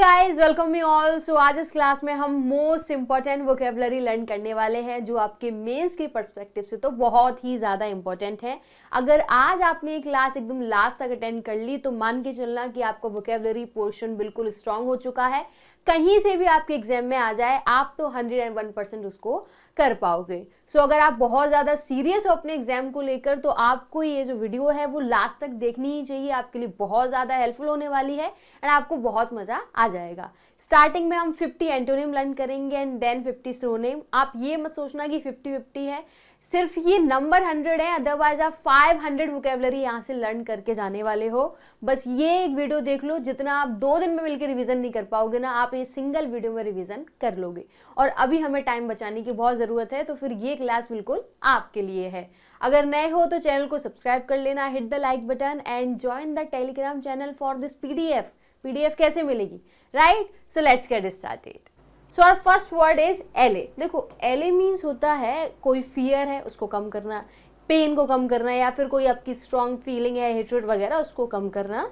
Guys, welcome you all. So आज इस class में हम मोस्ट इंपॉर्टेंट वोकेबलरी लर्न करने वाले हैं जो आपके मेंस की पर्सपेक्टिव से तो बहुत ही ज़्यादा इंपॉर्टेंट है। अगर आज आपने ये क्लास एकदम लास्ट तक अटेंड कर ली तो मान के चलना कि आपका वोकेबलरी पोर्शन बिल्कुल स्ट्रांग हो चुका है। कहीं से भी आपके एग्जाम में आ जाए आप तो 101% उसको कर पाओगे। सो अगर आप बहुत ज़्यादा सीरियस हो अपने एग्जाम को लेकर तो आपको ये जो वीडियो है वो लास्ट तक देखनी ही चाहिए। आपके लिए बहुत ज़्यादा हेल्पफुल होने वाली है एंड आपको बहुत मज़ा आ जाएगा। स्टार्टिंग में हम 50 एंटोनिम लर्न करेंगे एंड देन 50 सिनोनिम। आप ये मत सोचना कि 50-50 है, सिर्फ ये नंबर 100 है, अदरवाइज आप 500 वोकेबलरी यहाँ से लर्न करके जाने वाले हो। बस ये एक वीडियो देख लो, जितना आप 2 दिन में मिलकर रिवीजन नहीं कर पाओगे ना, आप ये सिंगल वीडियो में रिवीजन कर लोगे। और अभी हमें टाइम बचाने की बहुत ज़रूरत है, तो फिर ये क्लास बिल्कुल आपके लिए है। अगर नए हो तो चैनल को सब्सक्राइब कर लेना, hit the like button and join the Telegram channel for this PDF कैसे मिलेगी, right? So let's get started. So our first word is allay. देखो, एले मीन्स होता है कोई फियर है उसको कम करना, पेन को कम करना, या फिर कोई आपकी स्ट्रॉन्ग फीलिंग है, हेट्रेड वगैरह, उसको कम करना।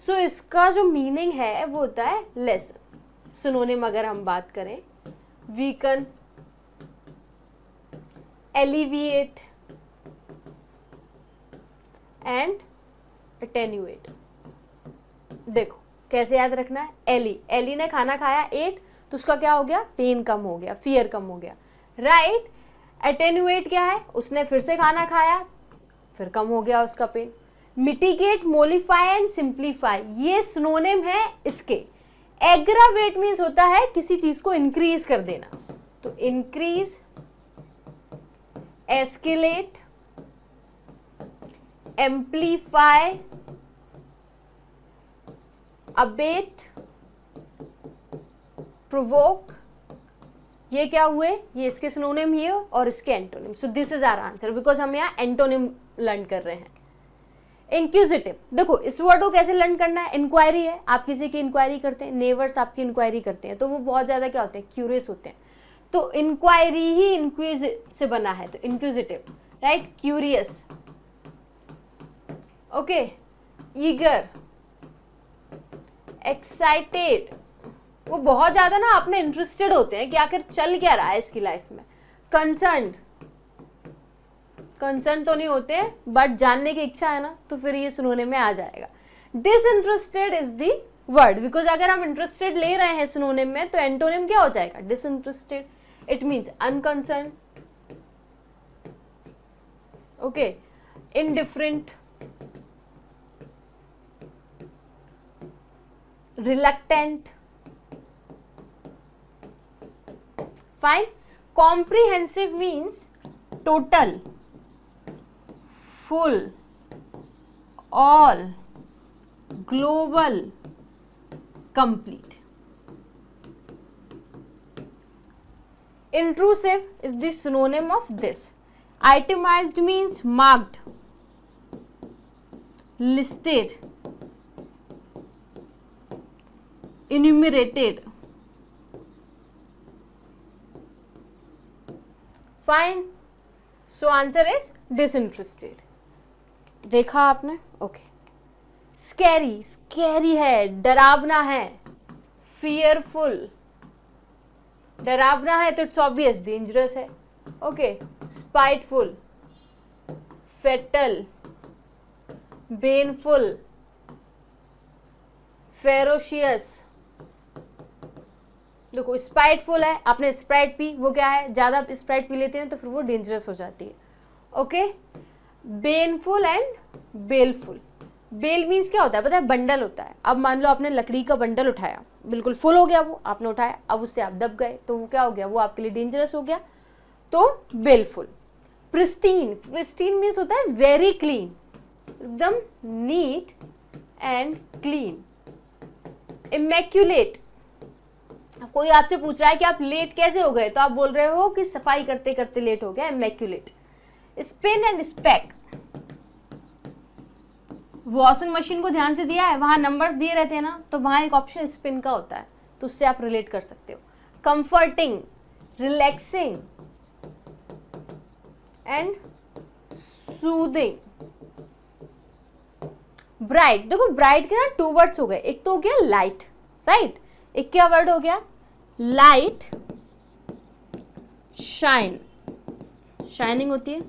सो इसका जो मीनिंग है वो होता है लेसन। सिनोनिम अगर हम बात करें, वीकन, एलिविएट एंड अटेन्यूएट। देखो कैसे याद रखना है। एली ने खाना खाया, एट, तो उसका क्या हो गया? पेन कम हो गया, फियर कम हो गया, राइट? अटेन्यूएट क्या है? उसने फिर से खाना खाया, फिर कम हो गया उसका पेन। मिटिगेट, मोलिफाई एंड सिंप्लीफाई, ये सिनोनिम है इसके। एग्रावेट मीन्स होता है किसी चीज को इंक्रीज कर देना, तो increase, escalate, amplify, abate, provoke, ये क्या हुए? ये इसके सिनोनिम ही है और इसके antonym. So this is our answer, because हम यहाँ एंटोनिम लर्न कर रहे हैं। इंक्यूजिटिव, देखो इस वर्ड को कैसे लर्न करना है। इंक्वायरी है, आप किसी की इंक्वायरी करते हैं, नेबर्स आपकी इंक्वायरी करते हैं, तो वो बहुत ज्यादा क्या होते हैं? क्यूरियस होते हैं। तो इंक्वायरी ही इंक्यूज से बना है, तो inquisitive, right? Curious, okay, eager, excited, वो बहुत ज्यादा ना आप में इंटरेस्टेड होते हैं कि आखिर चल क्या रहा है इसकी लाइफ में। कंसर्न तो नहीं होते, बट जानने की इच्छा है ना, तो फिर ये सिनोनिम में आ जाएगा। Disinterested is the word, because अगर हम इंटरेस्टेड ले रहे हैं सिनोनिम में तो एंटोनिम क्या हो जाएगा? Disinterested. It means unconcern, okay, indifferent, reluctant, fine. Comprehensive means total, full, all, global, complete. Intrusive is the synonym of this. Itemized means marked, listed, enumerated, fine. So answer is disinterested. देखा आपने? Okay. Scary है, डरावना है। Fearful, डरावना है तो it's obvious dangerous है, okay. Spiteful, fatal, baneful, ferocious. देखो स्पाइटफुल है, आपने स्प्राइट पी, वो क्या है? ज्यादा स्प्राइट पी लेते हैं तो फिर वो डेंजरस हो जाती है, ओके। बेनफुल एंड बेलफुल। बेल मीन्स क्या होता है पता है? बंडल होता है। अब मान लो आपने लकड़ी का बंडल उठाया, बिल्कुल फुल हो गया वो, आपने उठाया, अब उससे आप दब गए, तो वो क्या हो गया? वो आपके लिए डेंजरस हो गया, तो बेलफुल। प्रिस्टीन मीन्स होता है वेरी क्लीन, एकदम नीट एंड क्लीन। इमैक्युलेट, कोई आपसे पूछ रहा है कि आप लेट कैसे हो गए, तो आप बोल रहे हो कि सफाई करते करते लेट हो गया, immaculate. Spin and speck, washing machine को ध्यान से दिया है, वहां नंबर्स दिए रहते हैं ना, तो वहां एक ऑप्शन स्पिन का होता है, तो उससे आप रिलेट कर सकते हो। Comforting, relaxing and soothing. Bright, देखो ब्राइट के ना 2 वर्ड्स हो गए, एक तो हो गया लाइट, राइट, एक क्या वर्ड हो गया, लाइट, शाइन, शाइनिंग होती है।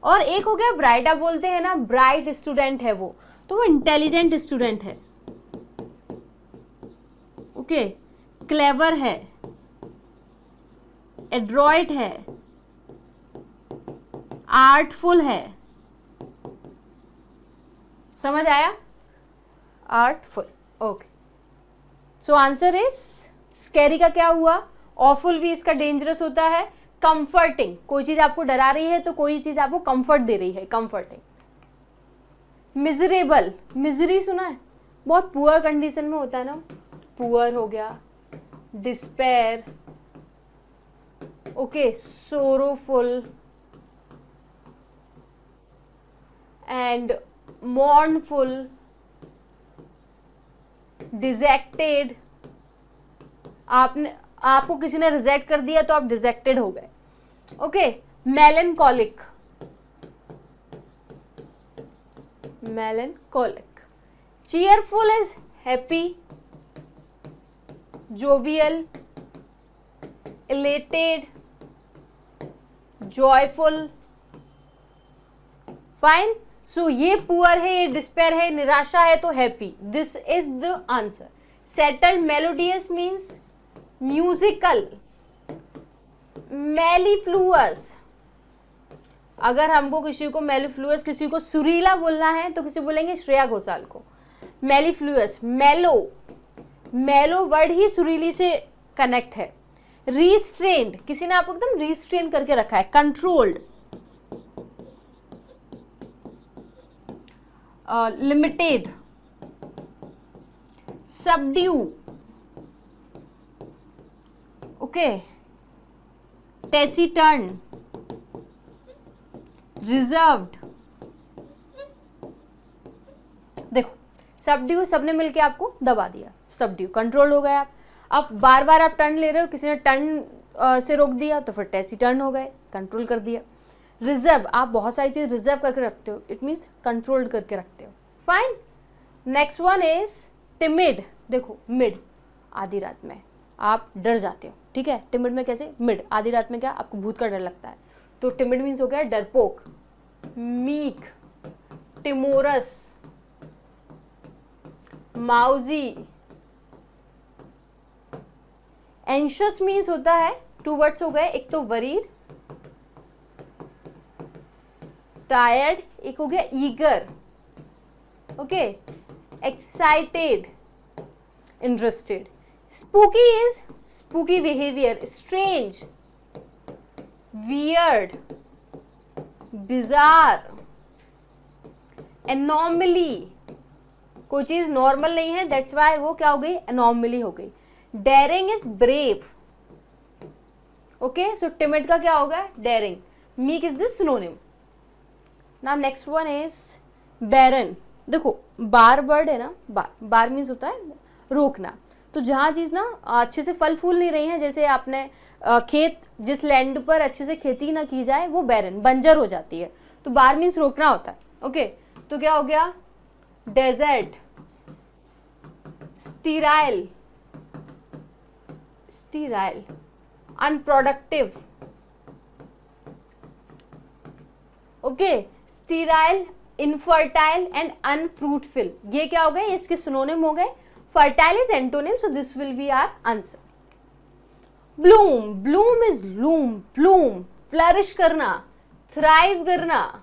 और एक हो गया ब्राइट, आप बोलते हैं ना ब्राइट स्टूडेंट है वो, तो वो इंटेलिजेंट स्टूडेंट है, ओके, क्लेवर है, एड्रॉइट है, आर्टफुल है, समझ आया, artful, okay. So answer is scary का क्या हुआ, ऑफुल भी इसका डेंजरस होता है, कंफर्टिंग, कोई चीज आपको डरा रही है तो कोई चीज आपको कंफर्ट दे रही है, कंफर्टिंग। मिजरेबल, मिजरी सुना है, बहुत पुअर कंडीशन में होता है ना, पुअर हो गया, despair, okay, sorrowful and mournful, dejected, आपको किसी ने रिजेक्ट कर दिया तो आप डिजेक्टेड हो गए, okay. Melancholic, melancholic, cheerful is happy, jovial, elated, joyful, fine. So ये पुअर है, ये डिस्पेयर है, निराशा है तो happy, this is the answer. Settled, melodious means musical, mellifluous, अगर हमको किसी को मेलीफ्लुअस, किसी को सुरीला बोलना है तो किसी बोलेंगे श्रेया घोषाल को, मेलीफ्लुअस। मेलो, मेलो वर्ड ही सुरीली से कनेक्ट है। रिस्ट्रेन्ड, किसी ने आपको एकदम रिस्ट्रेन करके रखा है, controlled, limited, subdue, okay, taciturn, reserved. देखो सबड्यू, सबने मिलके आपको दबा दिया, सबड्यू, कंट्रोल हो गए आप। अब बार बार आप टर्न ले रहे हो, किसी ने टर्न से रोक दिया तो फिर टेसिटर्न हो गए, कंट्रोल कर दिया। रिजर्व, आप बहुत सारी चीज रिजर्व करके रखते हो, इट मीन्स कंट्रोल्ड करके रखते हो, fine. Next one is timid, देखो मिड, आधी रात में आप डर जाते हो, ठीक है, टिमिड में कैसे, मिड, आधी रात में क्या आपको भूत का डर लगता है, तो टिमिड मीन्स हो गया डरपोक। Meek, timorous, mousy. Anxious means होता है, टू वर्ड्स हो गए, एक तो वरीड, टायर्ड, एक हो गया eager, okay, excited, interested. Spooky is spooky behaviour, strange, weird, bizarre, anomaly, कोई चीज नॉर्मल नहीं है, दैट्स वाई वो क्या हो गई, एनॉमली हो गई। Daring is brave, okay, so timid का क्या होगा, daring. Meek is the synonym. Now next one is barren, देखो बार वर्ड है ना, बार, बार मीन्स होता है रोकना, तो जहाँ चीज ना अच्छे से फल फूल नहीं रही है, जैसे आपने खेत, जिस लैंड पर अच्छे से खेती ना की जाए वो बैरन, बंजर हो जाती है, तो बार मीन्स रोकना होता है, ओके। तो क्या हो गया, desert, sterile, sterile, unproductive, okay, sterile, infertile and unfruitful, ये क्या हो गए, इसके सिनोनिम हो गए। Fertile is antonym, so this will be our answer. Bloom, bloom is loom, bloom, flourish करना, थ्राइव करना,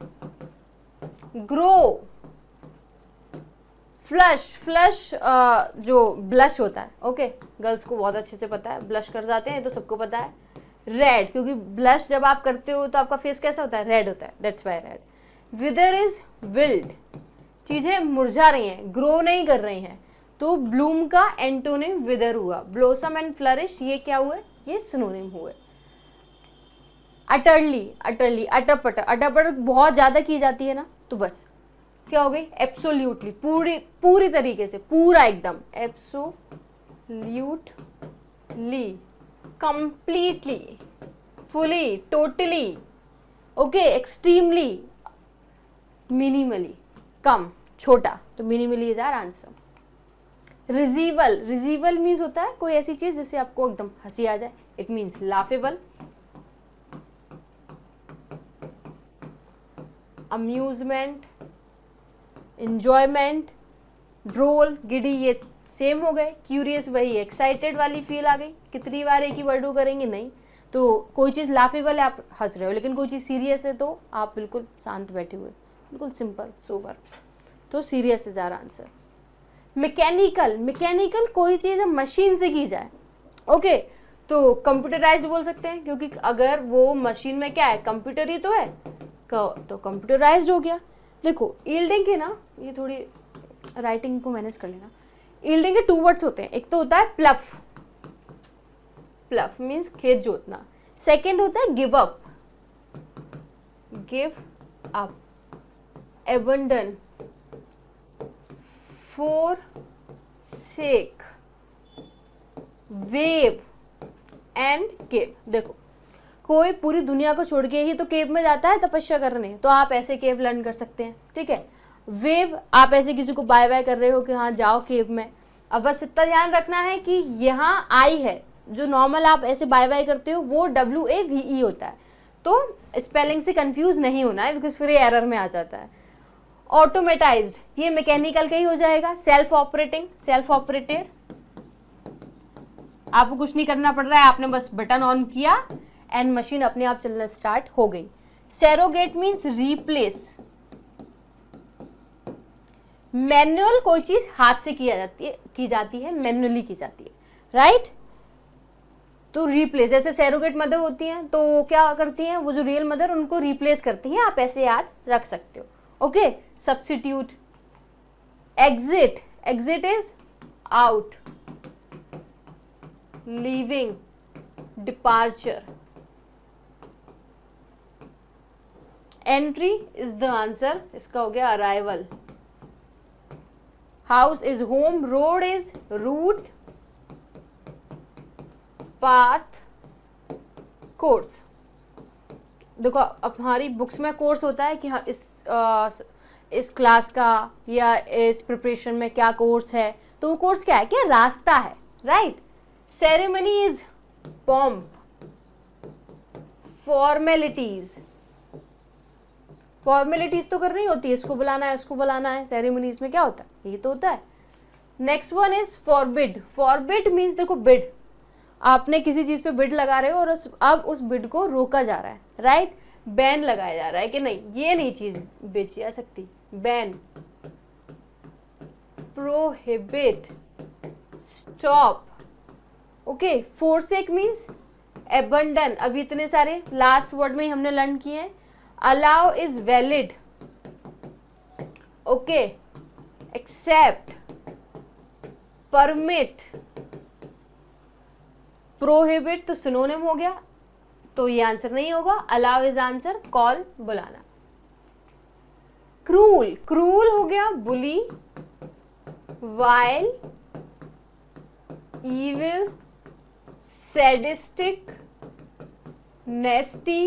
ग्रो, फ्लश, फ्लश जो ब्लश होता है, ओके, गर्ल्स को बहुत अच्छे से पता है, ब्लश कर जाते हैं, तो सबको पता है। रेड, क्योंकि ब्लश जब आप करते हो तो आपका फेस कैसा होता है, रेड होता है, that's why red. Wither is wilt, चीजें मुरझा रही हैं, ग्रो नहीं कर रही हैं, तो ब्लूम का एंटोनिम विदर हुआ। ब्लोसम एंड फ्लरिश, ये क्या हुए, ये सिनोनिम हुए। अटरली, अटरली, अटरपटर, अटरपटर बहुत ज्यादा की जाती है ना, तो बस क्या हो गई, एब्सोल्यूटली, पूरी पूरी तरीके से, पूरा एकदम, absolutely, completely, fully, totally, okay, extremely, minimally, कम, छोटा, तो minimally is our answer. Risible, risible means होता है कोई ऐसी चीज जिससे आपको एकदम हंसी आ जाए, it means laughable. Amusement, enjoyment, droll, giddy, ये सेम हो गए। क्यूरियस वही एक्साइटेड वाली फील आ गई, कितनी बार एक ही वर्ड करेंगे, नहीं। तो कोई चीज़ लाफेबल है, आप हंस रहे हो, लेकिन कोई चीज़ सीरियस है तो आप बिल्कुल शांत बैठे हुए, बिल्कुल सिंपल सोबर, तो serious is our answer. Mechanical, mechanical कोई चीज़ मशीन से की जाए, ओके, तो कंप्यूटराइज्ड बोल सकते हैं, क्योंकि अगर वो मशीन में क्या है, कंप्यूटर ही तो है, तो कंप्यूटराइज्ड हो गया। देखो ईल्डिंग के ना, ये थोड़ी राइटिंग को मैनेज कर लेना। ईल्डिंग के 2 वर्ड्स होते हैं, एक तो होता है प्लफ, प्लफ मीन्स खेत जोतना, सेकेंड होता है give up, give up, abandon, forsake, waive and cave. देखो कोई पूरी दुनिया को छोड़ के ही तो केव में जाता है तपस्या करने, तो आप ऐसे केव लर्न कर सकते हैं, ठीक है। वेव, आप ऐसे किसी को बाय बाय कर रहे हो कि हाँ जाओ केव में, अब बस इतना ध्यान रखना है कि यहाँ आई है, जो नॉर्मल आप ऐसे बाय बाय करते हो वो WAVE होता है, तो स्पेलिंग से कंफ्यूज नहीं होना है, बिकॉज फिर ये एरर में आ जाता है। ऑटोमेटाइज्ड, ये मैकेनिकल का ही हो जाएगा। सेल्फ ऑपरेटिंग, सेल्फ ऑपरेटेड, आपको कुछ नहीं करना पड़ रहा है, आपने बस बटन ऑन किया एंड मशीन अपने आप चलना स्टार्ट हो गई। सैरोगेट मीन्स रिप्लेस, मैनुअल कोई चीज हाथ से की जाती है, मैनुअली की जाती है, राइट। तो रिप्लेस, जैसे सैरोगेट मदर होती हैं तो क्या करती हैं, वो जो रियल मदर उनको रिप्लेस करती हैं, आप ऐसे याद रख सकते हो, okay. Substitute, exit, exit is out, leaving, departure, entry is the answer, इसका हो गया arrival. House is home, road is route, path, course. देखो अब हमारी बुक्स में कोर्स होता है कि हाँ इस क्लास का या इस प्रिपरेशन में क्या कोर्स है, तो वो कोर्स क्या है, क्या रास्ता है, right. Ceremony is pomp, formalities, formalities तो करनी होती है, इसको बुलाना है उसको बुलाना है, सेरेमनीज में क्या होता है, ये तो होता है। Next one is forbid, forbid means देखो बिड, आपने किसी चीज पे बिड लगा रहे हो और अब उस बिड को रोका जा रहा है, राइट। बैन लगाया जा रहा है कि नहीं, ये नहीं चीज बेची जा सकती, ban, prohibit, stop, okay. Forsake means abandon, अभी इतने सारे लास्ट वर्ड में ही हमने लर्न किए हैं। Allow is valid, okay. Accept, permit, prohibit तो सिनोनिम हो गया, तो ये आंसर नहीं होगा, अलाउ इज आंसर, कॉल बुलाना। क्रूल, क्रूल हो गया bully, vile, evil, sadistic, nasty,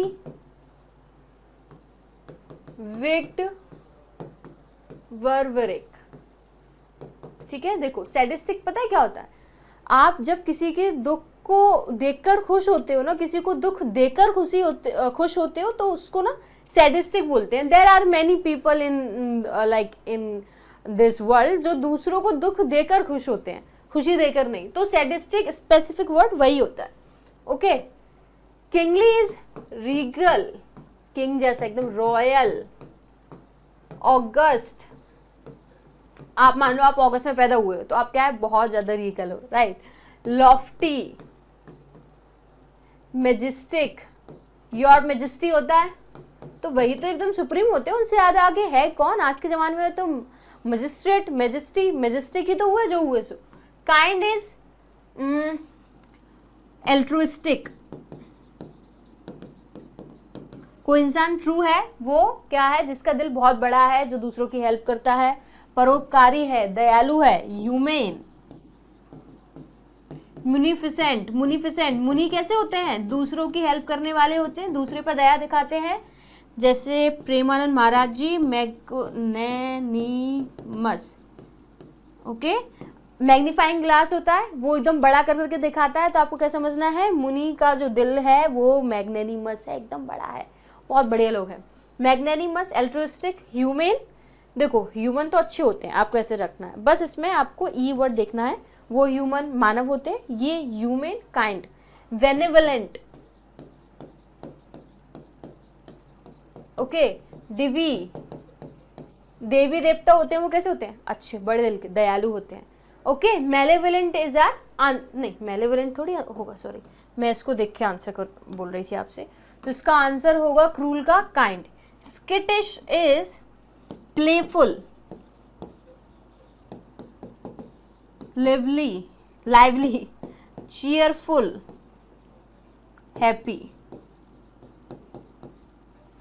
wicked, barbaric। ठीक है, देखो सैडिस्टिक पता है क्या होता है, आप जब किसी के दुख को देखकर खुश होते हो ना, किसी को दुख देकर खुश होते हो, तो उसको ना सैडिस्टिक बोलते हैं। There are many people in like in this world जो दूसरों को दुख देकर खुश होते हैं, खुशी देकर नहीं, तो सैडिस्टिक स्पेसिफिक वर्ड वही होता है, okay. Kingly is Regal, king जैसा एकदम रॉयल। ऑगस्ट, आप मान लो आप अगस्त में पैदा हुए हो तो आप क्या है, बहुत ज्यादा रीगल हो, right. Lofty, Majestic, your majesty होता है, तो वही तो एकदम सुप्रीम होते हैं, उनसे ज्यादा आगे है कौन आज के जमाने में, तो मजिस्ट्रेट, मेजेस्टी, मेजेस्टिक ही तो हुए जो हुए सो। काइंड इज एल्ट्रुइस्टिक, कोई इंसान ट्रू है वो क्या है, जिसका दिल बहुत बड़ा है, जो दूसरों की हेल्प करता है, परोपकारी है, दयालु है, ह्यूमेन। मुनिफिसेंट, मुनिफिसेंट, मुनि कैसे होते हैं, दूसरों की हेल्प करने वाले होते हैं, दूसरे पर दया दिखाते हैं, जैसे प्रेमानंद महाराज जी, मैग्नेनिमस, ओके। मैग्नीफाइंग ग्लास होता है, वो एकदम बड़ा कर करके दिखाता है, तो आपको क्या समझना है, मुनि का जो दिल है वो मैग्नेनिमस है, एकदम बड़ा है, बहुत बढ़िया लोग हैं। मैग्नेनिमस, एल्ट्रुइस्टिक, ह्यूमन, देखो ह्यूमन तो अच्छे होते हैं, आपको ऐसे रखना है, बस इसमें आपको ई वर्ड देखना है, वो ह्यूमन मानव होते हैं, ये ह्यूमन काइंड। बेनेवलेंट, ओके, दिवी, देवी देवता होते हैं, वो कैसे होते हैं, अच्छे, बड़े दिल के, दयालु होते हैं। ओके, मेलेवोलेंट इज अ, नहीं मेलेवोलेंट थोड़ी होगा, सॉरी, मैं इसको देख के आंसर कर बोल रही थी आपसे, तो इसका आंसर होगा क्रूल का kind. Skittish is playful, lively, lively, cheerful, happy.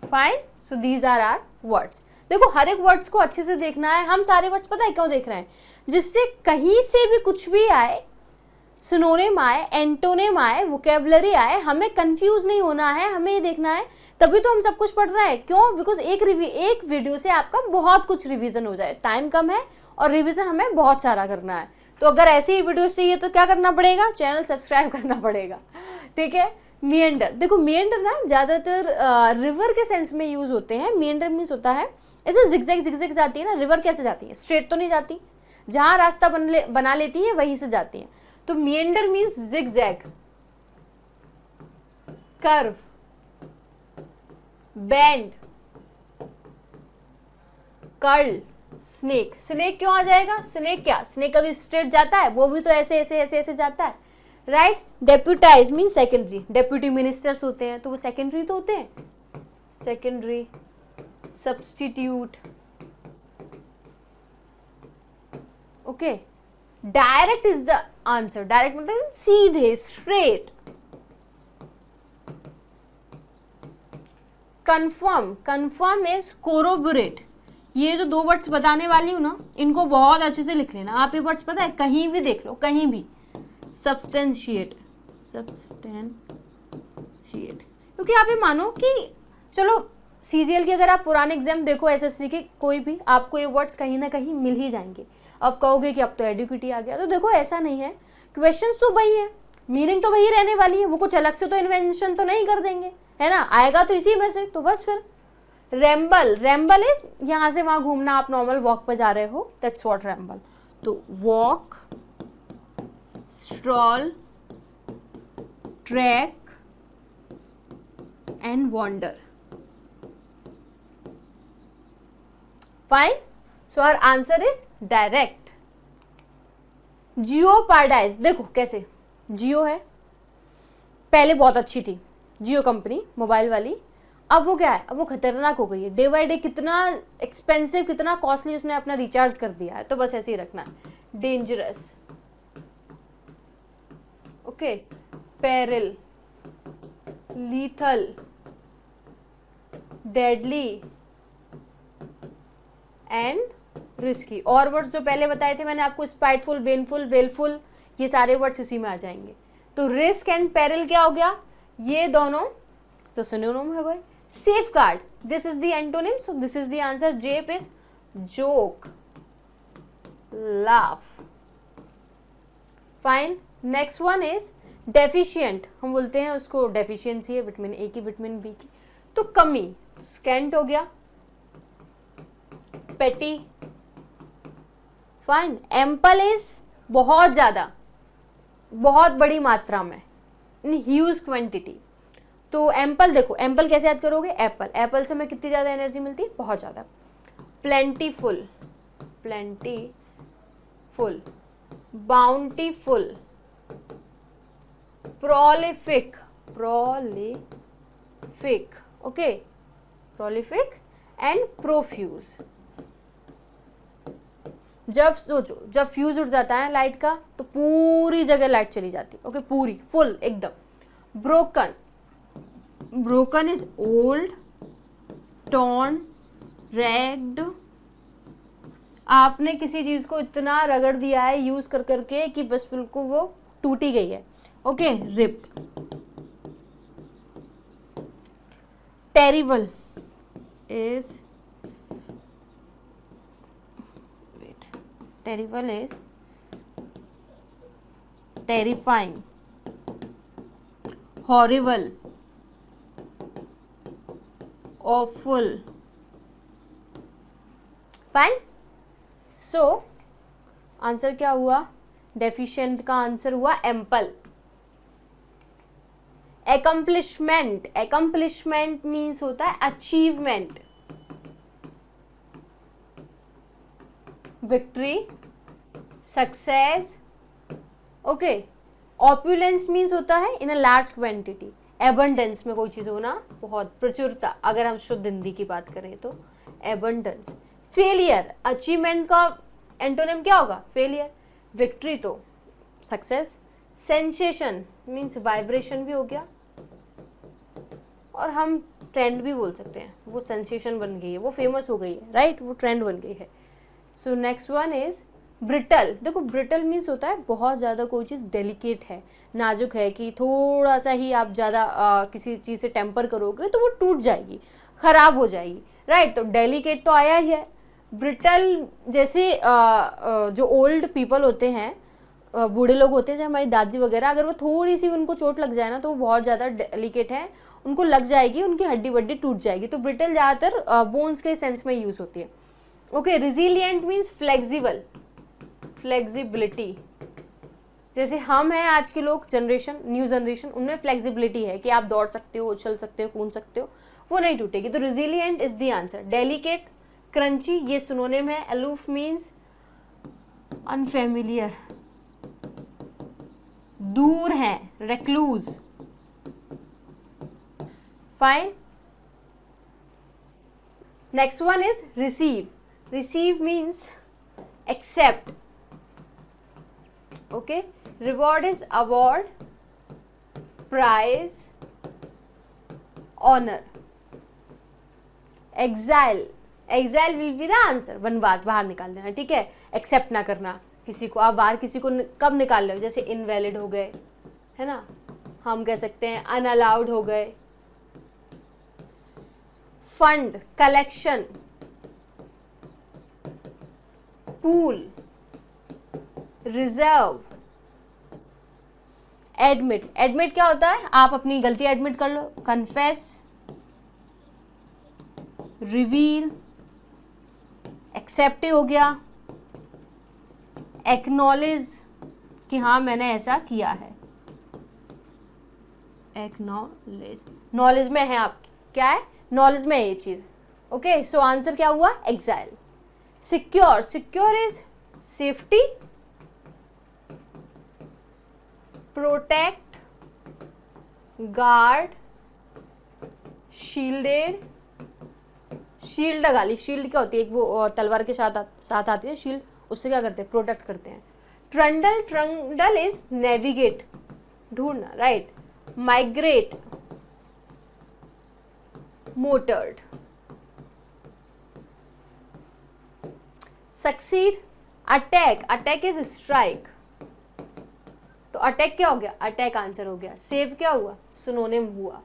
Fine, so these are are words. देखो हर एक वर्ड्स को अच्छे से देखना है, हम सारे वर्ड्स पता है क्यों देख रहे हैं, जिससे कहीं से भी कुछ भी आए, सिनोनिम आए, एंटोनिम आए, वोकेबलरी आए, हमें कंफ्यूज नहीं होना है, हमें ये देखना है, तभी तो हम सब कुछ पढ़ रहे हैं। क्यों? बिकॉज एक वीडियो से आपका बहुत कुछ रिवीजन हो जाए, टाइम कम है और रिवीजन हमें बहुत सारा करना है। तो अगर ऐसी ही वीडियो चाहिए तो क्या करना पड़ेगा, चैनल सब्सक्राइब करना पड़ेगा, ठीक है। मिएंडर, देखो मिएंडर ना ज़्यादातर रिवर के सेंस में यूज होते हैं। मिएंडर मीन्स होता है ऐसे जिगजैग जिगजैग जाती है ना, रिवर कैसे जाती है, स्ट्रेट तो नहीं जाती, जहां रास्ता बना लेती है वहीं से जाती है, तो meander means zigzag, curve, bend, curl, snake. Snake क्यों आ जाएगा, स्नेक क्या, स्नेक कभी स्ट्रेट जाता है, वो भी तो ऐसे ऐसे ऐसे ऐसे जाता है, right. Deputize mean secondary, deputy ministers होते हैं तो वो सेकेंडरी तो होते हैं, secondary. Substitute, okay. Direct is the answer, direct मतलब सीधे, straight. Confirm, confirm is corroborate. ये जो दो वर्ड्स बताने वाली हूं ना, इनको बहुत अच्छे से लिख लेना। आप ये वर्ड्स पता है कहीं भी देख लो, कहीं भी। सब्सटेंशिएट, सब्सटेंशिएट, क्योंकि आप ये मानो कि चलो सीजीएल की अगर आप पुराने एग्जाम देखो, एसएससी के कोई भी, आपको ये वर्ड्स कहीं ना कहीं मिल ही जाएंगे। अब कहोगे कि अब तो एडुकेटी आ गया, तो देखो ऐसा नहीं है, क्वेश्चंस तो वही है, मीनिंग तो वही रहने वाली है, वो कुछ अलग से तो इन्वेंशन तो नहीं कर देंगे, है ना, आएगा तो इसी में से, तो बस फिर। रैम्बल, रैम्बल इज यहाँ से वहां घूमना, आप नॉर्मल वॉक पे जा रहे हो, दैट्स व्हाट रैम्बल। तो walk, stroll, track and wander. Fine, so our answer is direct. Jeopardise, देखो कैसे, जियो है, पहले बहुत अच्छी थी जियो कंपनी मोबाइल वाली, अब वो क्या है, अब वो खतरनाक हो गई है, डे बाय डे कितना एक्सपेंसिव, कितना कॉस्टली उसने अपना रिचार्ज कर दिया है, तो बस ऐसे ही रखना है। Dangerous, okay, peril, lethal, deadly and risky. और वर्ड्स जो पहले बताए थे मैंने आपको, स्पाइटफुल, बेनफुल, वेलफुल, ये सारे वर्ड्स इसी में आ जाएंगे। तो रिस्क एंड पेरिल क्या हो गया, ये दोनों तो सिनोनिम हो गए। Safeguard, this is the antonym, so this is the answer. Jape is joke, laugh. Fine, next one is deficient, हम बोलते हैं उसको डेफिशिएंसी है विटामिन ए की, विटामिन बी की, तो कमी, स्कैंट हो गया। पेटी, फाइन। एम्पल इज बहुत ज्यादा, बहुत बड़ी मात्रा में, इन ह्यूज क्वांटिटी। तो एम्पल, देखो एम्पल कैसे याद करोगे, एप्पल, एप्पल से हमें कितनी ज्यादा एनर्जी मिलती है, बहुत ज्यादा। Plentiful, plentiful, bountiful, prolific, prolific, okay, prolific and profuse. जब सोचो, जब फ्यूज उठ जाता है लाइट का तो पूरी जगह लाइट चली जाती है, ओके, पूरी फुल एकदम। Broken, broken is old, torn, ragged, आपने किसी चीज को इतना रगड़ दिया है यूज कर करके कि बस बिल्कुल वो टूटी गई है, okay, ripped. Terrible is, terrible is terrifying, horrible, awful. Fine. So answer क्या हुआ? डेफिशिएंट का आंसर हुआ एम्पल। एकम्प्लिशमेंट, एकम्प्लिशमेंट मीन्स होता है achievement, victory, success. Okay. Opulence means होता है in a large quantity, abundance में कोई चीज होना, बहुत प्रचुरता, अगर हम शुद्ध हिंदी की बात करें तो एबंडेंस। फेलियर, अचीवमेंट का एंटोनिम क्या होगा? फेलियर। विक्ट्री तो सक्सेस। सेंसेशन मीन्स वाइब्रेशन भी हो गया, और हम ट्रेंड भी बोल सकते हैं, वो सेंसेशन बन गई है, वो फेमस हो गई है, राइट, वो ट्रेंड बन गई है। So next one is brittle. देखो ब्रिटल मीन्स होता है बहुत ज़्यादा कोई चीज़ डेलिकेट है, नाजुक है, कि थोड़ा सा ही आप ज़्यादा किसी चीज़ से टेम्पर करोगे तो वो टूट जाएगी, खराब हो जाएगी, राइट। तो डेलिकेट तो आया ही है। ब्रिटल जैसे जो ओल्ड पीपल होते हैं, बूढ़े लोग होते हैं जैसे हमारी दादी वगैरह, अगर वो थोड़ी सी उनको चोट लग जाए ना तो वो बहुत ज़्यादा डेलिकेट है, उनको लग जाएगी, उनकी हड्डी वड्डी टूट जाएगी। तो ब्रिटल ज़्यादातर बोन्स के सेंस में यूज़ होती है। Okay. Resilient means flexible, flexibility. जैसे हम हैं आज के लोग, जनरेशन, न्यू जनरेशन, उनमें फ्लेक्सिबिलिटी है कि आप दौड़ सकते हो, उछल सकते हो, कूद सकते हो, वो नहीं टूटेगी। तो resilient is the answer. Delicate, crunchy, ये सिनोनिम है। अलूफ मीन्स अनफेमिलियर, दूर है, recluse. Fine. Next one is receive. Receive means accept. Okay. Reward is award, prize, honor. Exile, exile will be the answer. वनवास, बाहर निकाल देना, ठीक है। एक्सेप्ट ना करना किसी को, आप बाहर किसी को कब निकाल रहे हो? जैसे इनवैलिड हो गए, है ना, हम कह सकते हैं अनअलाउड हो गए। Fund, collection, pool, reserve. Admit, admit क्या होता है? आप अपनी गलती एडमिट कर लो। कन्फेस, रिवील, एक्सेप्ट हो गया। एक्नॉलेज, कि हाँ मैंने ऐसा किया है। एक्नॉलेज, नॉलेज में है आपकी, क्या है? नॉलेज में है ये चीज। ओके। सो आंसर क्या हुआ? Exile. Secure, secure is safety, protect, guard, shielded. Shield लगा ली। शील्ड क्या होती है? एक वो तलवार के साथ आती है शील्ड, उससे क्या करते हैं? प्रोटेक्ट करते हैं। ट्रंडल, ट्रंडल इज नेविगेट, ढूंढना, right. Migrate, motored. Succeed, attack, attack is strike, तो अटैक क्या हो गया? अटैक आंसर हो गया। सेव क्या हुआ? सिनोनिम हुआ।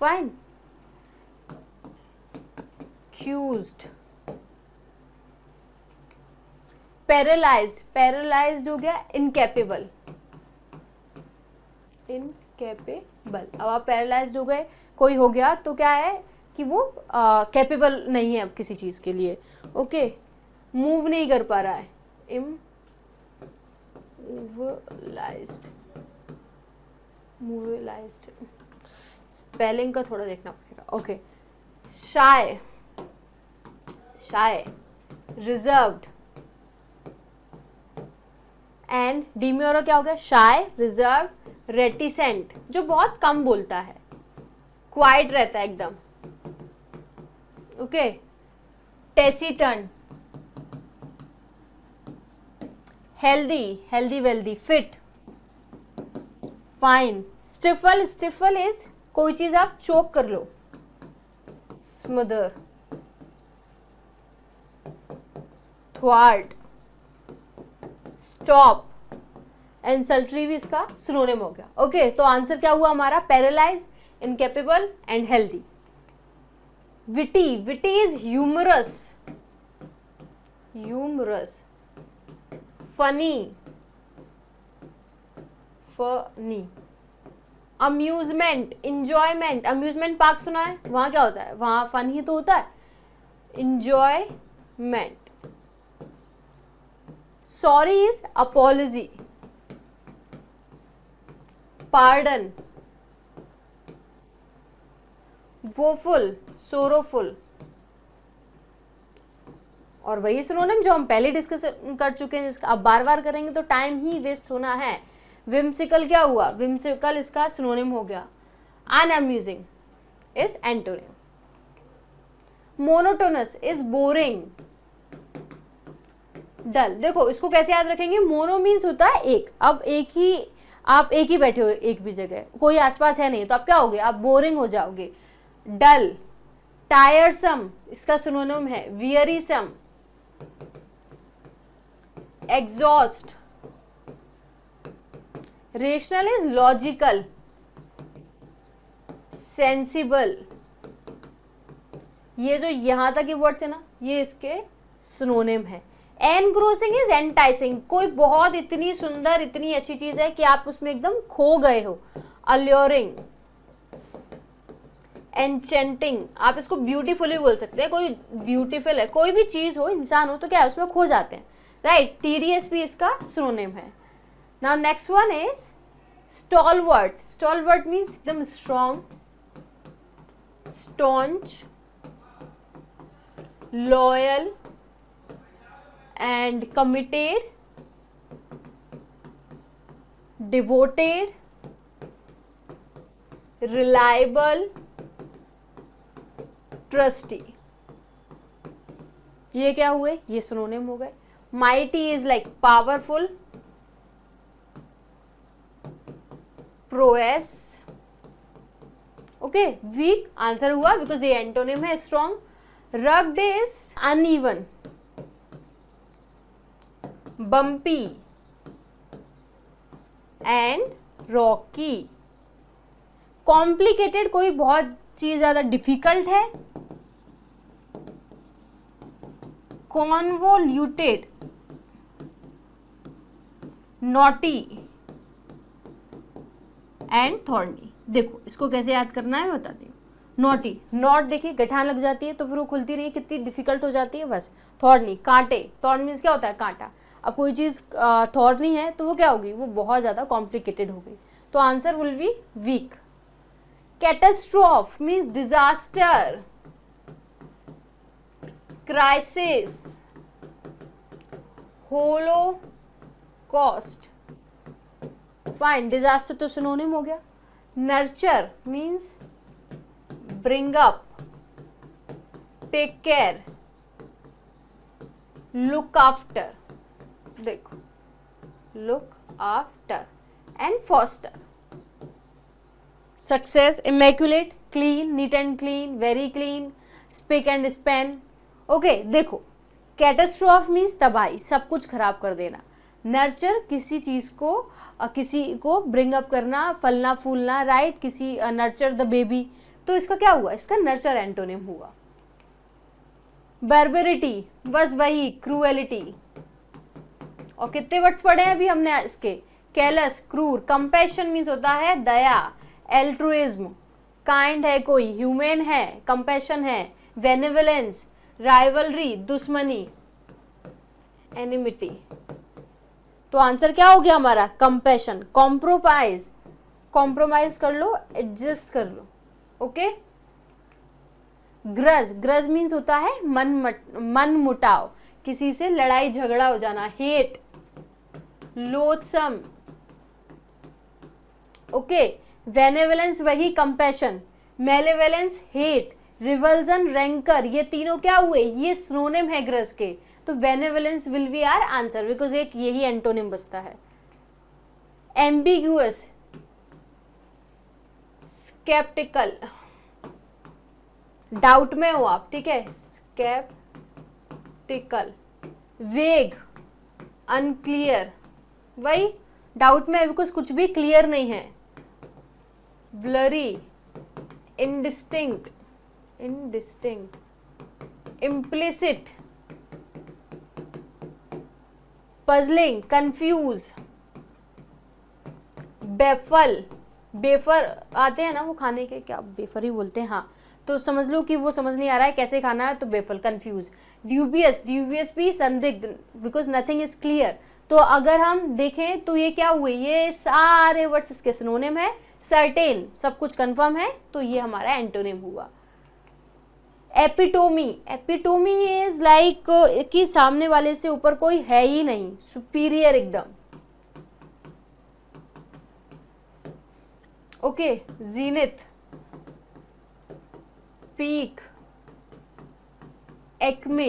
फाइन। एक्यूज्ड, पैरालाइज्ड, पैरालाइज्ड हो गया इनकैपेबल, इनकैपेबल। अब आप पैरालाइज्ड हो गए, कोई हो गया तो क्या है कि वो कैपेबल नहीं है अब किसी चीज के लिए। ओके। मूव नहीं कर पा रहा है, इमोबिलाइज्ड, मोबिलाइज्ड। स्पेलिंग का थोड़ा देखना पड़ेगा। Okay. Shy, shy, reserved, and demure क्या हो गया? शाय, रिजर्व, रेटिसेंट, जो बहुत कम बोलता है, क्वाइट रहता है एकदम। Okay. Taciturn, healthy, healthy wealthy, fit. Fine. Stifle, stifle is कोई चीज आप चोक कर लो। स्मदर, थ्वार्ट, स्टॉप, एंड सल्ट्री भी इसका सिनोनिम हो गया। ओके। तो आंसर क्या हुआ हमारा? Paralyse, incapable and healthy. Witty, witty is humorous, humorous. Funny, funny, amusement, enjoyment, amusement park सुना है, वहां क्या होता है, वहां फन ही तो होता है, enjoyment. Sorry is apology, pardon, woeful, sorrowful, और वही सिनोनिम जो हम पहले डिस्कस कर चुके हैं, जिसका अब बार बार करेंगे तो टाइम ही वेस्ट होना है। विम्सिकल क्या हुआ, विम्सिकल इसका सिनोनिम हो गया। Unamusing is antonym. Monotonous is boring, dull. देखो इसको कैसे याद रखेंगे, मोनो मीन्स होता है एक, अब आप एक ही बैठे हो एक भी जगह, कोई आसपास है नहीं, तो आप क्या होगे, आप बोरिंग हो जाओगे। डल, टायरसम इसका सिनोनिम है wearisome, exhaust, rational is logical, sensible. ये जो यहां तक ये वर्ड्स है ना, ये इसके सिनोनिम है। एनग्रोसिंग इज एंटाइसिंग, कोई बहुत इतनी सुंदर इतनी अच्छी चीज है कि आप उसमें एकदम खो गए हो। अल्योरिंग, एंचेंटिंग, आप इसको ब्यूटीफुली बोल सकते हैं, कोई ब्यूटीफुल है, कोई भी चीज हो, इंसान हो, तो क्या है उसमें खो जाते हैं, राइट। टीडीएस भी इसका सिनोनिम है। Now next one is stalwart. Stalwart means एकदम strong, staunch, loyal and committed, devoted, reliable, trusty। ये क्या हुए, ये सिनोनिम हो गए। mighty is like powerful, prowess, okay. Weak answer हुआ बिकॉज ये एंटोनिम है strong. rugged is uneven, bumpy and rocky। Complicated, कोई बहुत चीज ज्यादा डिफिकल्ट है। Convoluted, knotty and thorny. देखो इसको कैसे याद करना है बताती हूँ। नॉटी, नॉट देखिए गठान लग जाती है तो फिर वो खुलती रही, कितनी डिफिकल्ट हो जाती है बस। थॉर्नी, कांटे, थॉर्न मीन्स क्या होता है, कांटा। अब कोई चीज थॉर्नी है तो वो क्या होगी, वो बहुत ज्यादा कॉम्प्लिकेटेड हो गई, तो answer will be weak. Catastrophe means disaster, crisis, holocaust. Fine, disaster तो सिनोनिम हो गया। Nurture means bring up, take care, look after. देखो look after and foster. Success, immaculate, clean, neat and clean, very clean, spick and span. Okay देखो, catastrophe means तबाही, सब कुछ खराब कर देना। नर्चर किसी चीज को किसी को ब्रिंग अप करना, फलना फूलना, राइट। किसी नर्चर द बेबी, तो इसका क्या हुआ, इसका नर्चर एंटोनिम हुआ। बार्बरिटी बस वही क्रूएलिटी। और कितने वर्ड्स पढ़े हैं अभी हमने इसके, कैलस, क्रूर। कंपैशन मीन्स होता है दया, एल्ट्रुइज्म, काइंड है कोई, ह्यूमन है, कंपैशन है, बेनेवलेंस, राइवलरी दुश्मनी, एनिमिटी। तो आंसर क्या हो गया हमारा, कंपैशन। कॉम्प्रोमाइज, कॉम्प्रोमाइज कर लो, एडजस्ट कर लो, ओके। ग्रज, ग्रज मीन्स होता है मन मुटाव, किसी से लड़ाई झगड़ा हो जाना। Hate, लोथसम, okay. बेनेवलेंस वही कंपैशन, मेलेवलेंस हेट, रिवल्जन रैंकर, ये तीनों क्या हुए, ये सिनोनिम है ग्रज के, तो benevolence will be our answer because एक यही एंटोनिम बचता है। एम्बिग्यूअस, स्केप्टिकल, डाउट में हो आप, ठीक है, स्केप्टिकल। वेग, अनक्लियर, वही डाउट में बिकॉज कुछ भी क्लियर नहीं है। Blurry, indistinct, implicit, puzzling, confuse, baffle, baffler आते हैं ना वो खाने के, क्या बेफर ही बोलते हैं, हाँ, तो समझ लो कि वो समझ नहीं आ रहा है कैसे खाना है, तो बेफल, कंफ्यूज। ड्यूबियस, ड्यूबियस भी संदिग्ध, बिकॉज नथिंग इज क्लियर। तो अगर हम देखें तो ये क्या हुए, ये सारे वर्ड्स इसके सिनोनिम है। सर्टेन, सब कुछ कंफर्म है, तो ये हमारा एंटोनिम हुआ। एपिटोमी, एपिटोमी इज लाइक कि सामने वाले से ऊपर कोई है ही नहीं, सुपीरियर एकदम। ओके, जीनिथ, पीक, एक्मे,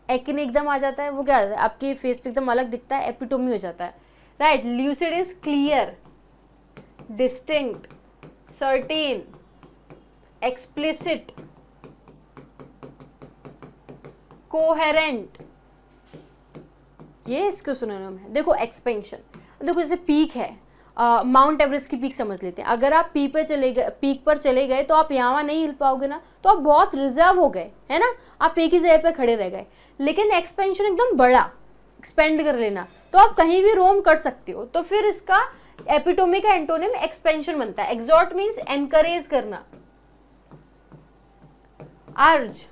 एक्ने एकदम आ जाता है, वो क्या आपके फेस पे एकदम अलग दिखता है, एपिटोमी हो जाता है, right. Lucid is clear, distinct, certain, explicit, coherent, ये इसके सिनोनिम है। देखो एक्सपेंशन, देखो जैसे पीक है, माउंट एवरेस्ट की पीक समझ लेते हैं। अगर आप पीक पर चले गए तो आप यहाँ नहीं हिल पाओगे ना, तो आप बहुत रिजर्व हो गए, है ना, आप एक ही जगह पे खड़े रह गए। लेकिन एक्सपेंशन एकदम बड़ा, एक्सपेंड कर लेना, तो आप कहीं भी रोम कर सकते हो। तो फिर इसका एपिटोमी का एंटोनिम एक्सपेंशन बनता है। एक्सॉर्ट मीन्स एनकरेज करना। अर्ज,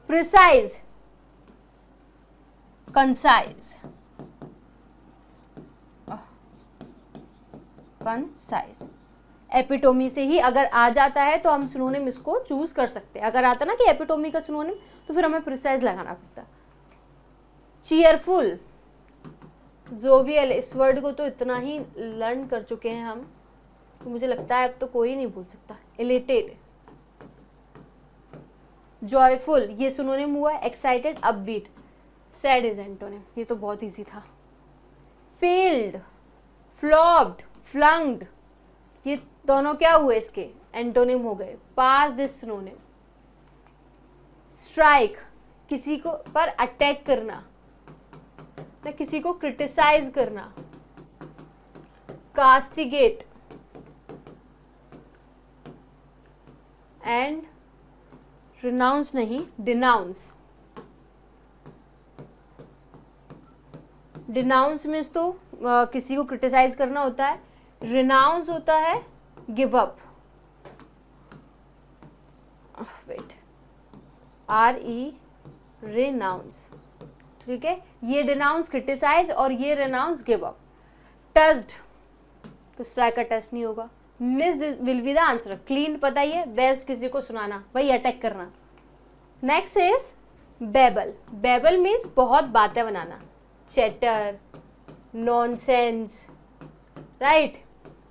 प्रिसाइज, कंसाइज, कंसाइज। एपिटोमी से ही अगर आ जाता है तो हम सिनोनिम इसको चूज कर सकते हैं। अगर आता ना कि एपिटोमी का सिनोनिम, तो फिर हमें प्रिसाइज लगाना पड़ता। चीयरफुल, जोवियल, इस वर्ड को तो इतना ही लर्न कर चुके हैं हम, तो मुझे लगता है अब तो कोई नहीं भूल सकता। इलेटेड, जॉयफुल, ये सिनोनिम हुआ। Excited, upbeat. Sad is antonym, ये तो बहुत इजी था। फेल्ड, फ्लॉप्ड, फ्लंक्ड, ये दोनों क्या हुए इसके एंटोनिम हो गए। Past is synonym. स्ट्राइक, किसी को पर अटैक करना, ना किसी को क्रिटिसाइज करना। कास्टिगेट एंड रिनाउंस नहीं, डिनाउंस। डिनाउंस मीन्स तो किसी को क्रिटिसाइज करना होता है। रिनाउंस होता है give up. Wait, RE, renounce, ठीक है। ये डिनाउंस क्रिटिसाइज और ये रिनाउंस गिव अप। टस्ड, तो स्ट्राइक का टस्ट नहीं होगा। Miss will be the answer. Clean पता ही है, बेस्ट किसी को सुनाना, वही अटैक करना। Next is babble. Babble means बहुत बातें बनाना। Chatter, nonsense, right.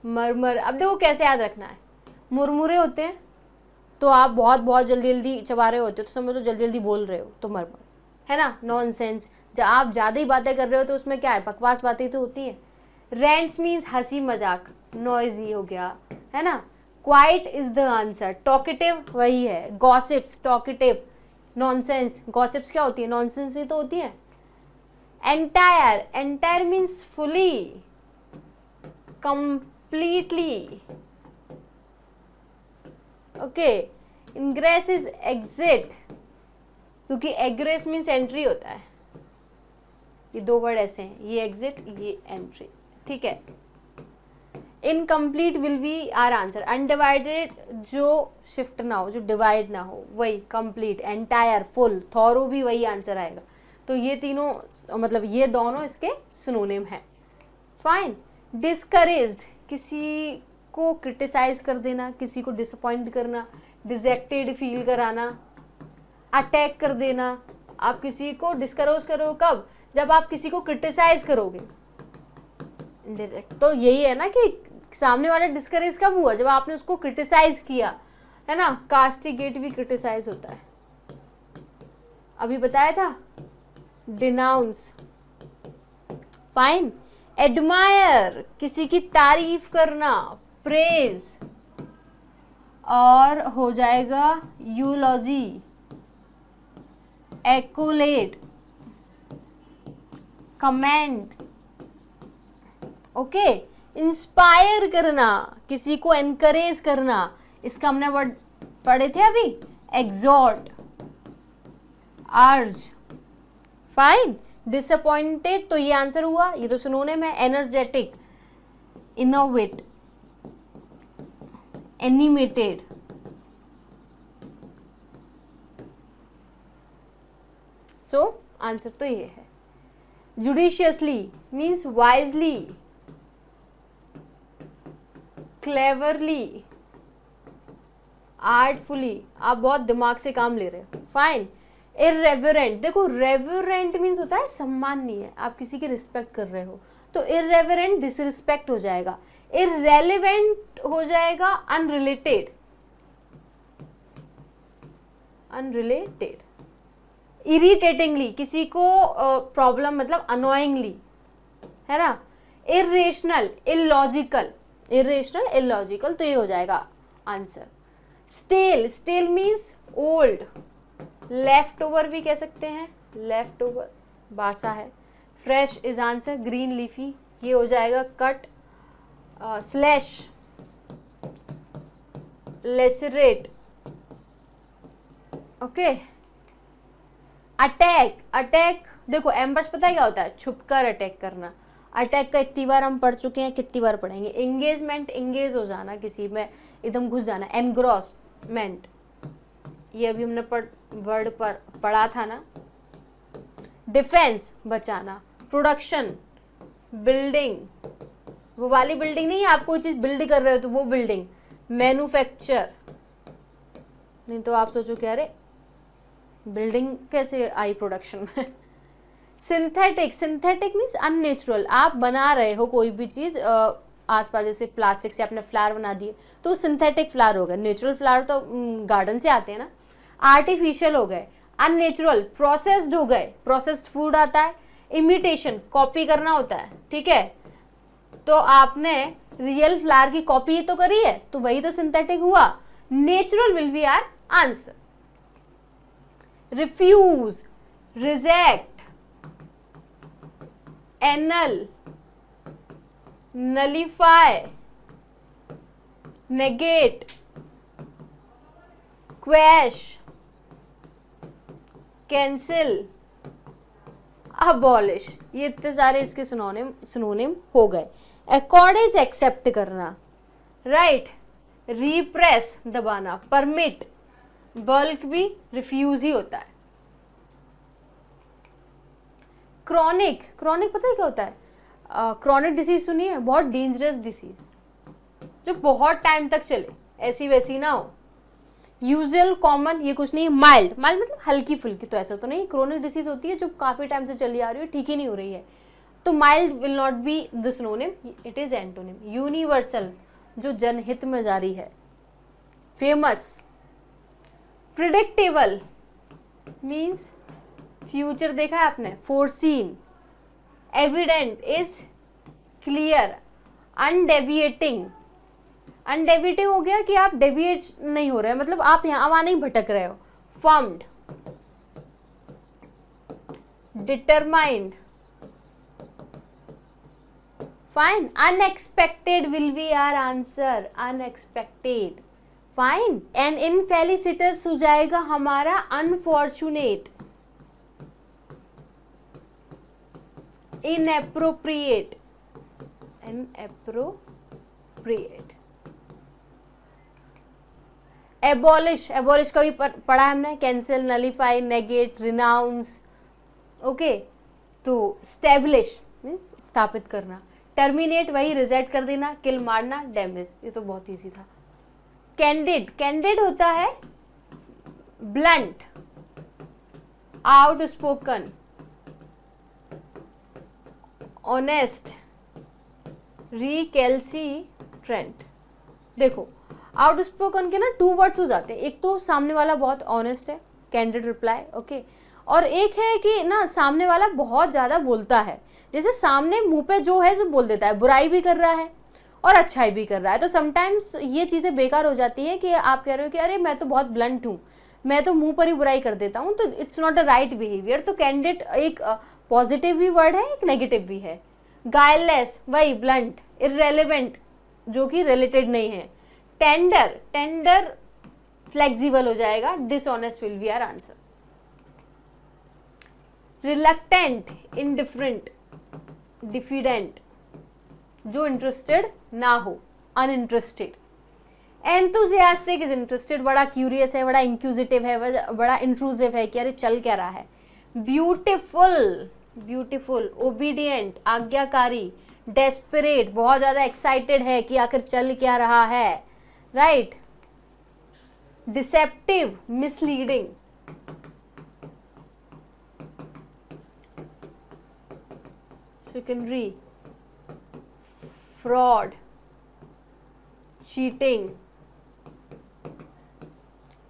मरमर, अब देखो कैसे याद रखना है। मुरमुरे होते हैं तो आप बहुत बहुत जल्दी जल्दी चबा रहे होते हो, तो समझ लो जल्दी जल्दी बोल रहे हो, तो मरमर है ना। नॉनसेंस, जब आप ज़्यादा ही बातें कर रहे हो तो उसमें क्या है, बकवास बातें तो होती हैं। रेंट्स मीन्स हंसी मजाक, नॉइजी हो गया, है ना। Quite is the answer. Talkative वही है, गॉसिप्स, टॉकेटिव। नॉनसेंस, गॉसिप्स क्या होती है, नॉनसेंस ही तो होती है। Entire, entire means fully, completely, okay. Ingress is exit, क्योंकि एग्रेस मीन्स एंट्री होता है। ये दो वर्ड ऐसे हैं, ये एग्जिट, ये एंट्री, ठीक है। Incomplete will be our answer. Undivided, जो शिफ्ट ना हो, जो डिवाइड ना हो, वही कंप्लीट। एंटायर, फुल, थॉरो भी वही आंसर आएगा। तो ये तीनों, मतलब ये दोनों इसके सिनोनिम हैं। फाइन। डिस्करेज्ड, किसी को क्रिटिसाइज कर देना, किसी को डिसअपॉइंट करना, डिजेक्टेड फील कराना, अटैक कर देना। आप किसी को डिस्करेज करो कब, जब आप किसी को क्रिटिसाइज करोगे। तो यही है ना कि सामने वाला डिस्करेज कब हुआ, जब आपने उसको क्रिटिसाइज किया, है ना। कास्टिगेट भी क्रिटिसाइज होता है, अभी बताया था। Denounce, fine. एडमायर, किसी की तारीफ करना, प्रेज, और हो जाएगा यूलॉजी, एक्कोलेट, कमेंट, ओके। इंस्पायर करना, किसी को एनकरेज करना, इसका हमने वर्ड पढ़े थे अभी, एग्जॉर्ट, अर्ज, फाइन। डिसअपॉइंटेड, तो ये आंसर हुआ, ये तो सिनोनिम है। एनर्जेटिक, इनोवेट, एनिमेटेड, सो आंसर तो ये है। जुडिशियसली मीन्स वाइजली, क्लेवरली, आर्टफुली, आप बहुत दिमाग से काम ले रहे हो, फाइन। इररेवरेंट, देखो रेवरेंट मीन्स होता है सम्माननीय, आप किसी की रिस्पेक्ट कर रहे हो, तो इररेवरेंट डिसरिस्पेक्ट हो जाएगा। इररेलेवेंट हो जाएगा अनरिलेटेड, अनरिलेटेड। इरिटेटिंगली, किसी को प्रॉब्लम मतलब अनोइंगली, है ना। इरेशनल, इलॉजिकल, इरेशनल, इलॉजिकल, तो ये हो जाएगा answer. Stale, stale means old, left over भी कह सकते हैं, लेफ्ट ओवर बासा है। Fresh is answer, green leafy, ये हो जाएगा cut. Slash, lacerate, okay. Attack, attack देखो एम्बस पता है क्या होता है, छुपकर अटैक करना। अटैक का इतनी बार हम पढ़ चुके हैं, कितनी बार पढ़ेंगे। एंगेजमेंट, एंगेज हो जाना, किसी में एकदम घुस जाना। एनग्रॉसमेंट, ये अभी हमने वर्ड पर पढ़ा था ना। डिफेंस, बचाना। प्रोडक्शन, बिल्डिंग, वो वाली बिल्डिंग नहीं है, आप कोई चीज बिल्ड कर रहे हो तो वो बिल्डिंग। मैन्युफैक्चर, नहीं तो आप सोचो क्या, अरे बिल्डिंग कैसे आई प्रोडक्शन में। सिंथेटिक, सिंथेटिक मीन्स अननेचुरल, आप बना रहे हो कोई भी चीज आसपास, जैसे प्लास्टिक से आपने फ्लावर बना दिए तो सिंथेटिक फ्लावर हो गए। नेचुरल फ्लावर तो गार्डन से आते हैं ना। आर्टिफिशियल हो गए, अननेचुरल प्रोसेस्ड हो गए, प्रोसेस्ड फूड आता है। इमिटेशन, कॉपी करना होता है, ठीक है, तो आपने रियल फ्लावर की कॉपी तो करी है, तो वही तो सिंथेटिक हुआ। Natural will be our answer. Refuse, reject, annul, nullify, negate, quash, cancel, abolish, ये इतने सारे इसके सिनोनिम हो गए। अकॉर्डेज, एक्सेप्ट करना, राइट। रिप्रेस, दबाना। परमिट, बल्क भी रिफ्यूज ही होता है। क्रॉनिक, क्रॉनिक पता है क्या होता है, क्रॉनिक डिसीज सुनी है, बहुत डेंजरस डिसीज जो बहुत टाइम तक चले, ऐसी वैसी ना हो। यूजुअल, कॉमन, ये कुछ नहीं। माइल्ड, माइल्ड मतलब हल्की फुल्की, तो ऐसा तो नहीं। क्रोनिक डिसीज होती है जो काफी टाइम से चली आ रही है, ठीक ही नहीं हो रही है, तो mild will not be the synonym, it is antonym. Universal, जो जनहित में जारी है। फेमस, प्रिडिक्टेबल मीन्स फ्यूचर देखा है आपने, foreseen. Evident is clear. Undeviating, undeviating हो गया कि आप डेविएट नहीं हो रहे, मतलब आप यहां वहां नहीं भटक रहे हो। Firmed, determined, fine. Unexpected will be our answer, unexpected, fine. And infelicitous हो जाएगा हमारा unfortunate. Inappropriate, inappropriate. Abolish, abolish का भी पढ़ा है हमने, cancel, nullify, negate, renounce, okay. तो स्टैब्लिश मीन्स स्थापित करना। टर्मिनेट, वही रिजेक्ट कर देना। किल, मारना। डैमेज, ये तो बहुत इजी था। कैंडिड, कैंडिड होता है ब्लंट, आउटस्पोकन, ऑनेस्ट, रिकैल्सिट्रेंट। देखो आउटस्पोकन के ना 2 वर्ड्स हो जाते हैं, एक तो सामने वाला बहुत ऑनेस्ट है, कैंडिड रिप्लाई, ओके, और एक है कि ना सामने वाला बहुत ज्यादा बोलता है, जैसे सामने मुंह पे जो है जो बोल देता है, बुराई भी कर रहा है और अच्छाई भी कर रहा है, तो समटाइम्स ये चीजें बेकार हो जाती है कि आप कह रहे हो कि अरे मैं तो बहुत ब्लंट हूँ, मैं तो मुंह पर ही बुराई कर देता हूँ, तो it's not a right behaviour. तो कैंडिड एक पॉजिटिव भी वर्ड है, एक नेगेटिव भी है। गायलेस, वही ब्लंट। इररेलेवेंट, जो कि रिलेटेड नहीं है। टेंडर, टेंडर फ्लेक्सिबल हो जाएगा। Dishonest will be our answer. Reluctant, indifferent, diffident, जो इंटरेस्टेड ना हो, अनइंटरेस्टेड। एंथुसियास्टिक इज इंटरेस्टेड, बड़ा क्यूरियस है, बड़ा इंक्यूजिटिव है, बड़ा इंट्रूसिव है कि अरे चल क्या रहा है। Beautiful, beautiful. ओबीडियंट, आज्ञाकारी। डेस्परेट, बहुत ज्यादा एक्साइटेड है कि आखिर चल क्या रहा है, right. Deceptive, misleading. Secondary, fraud, cheating.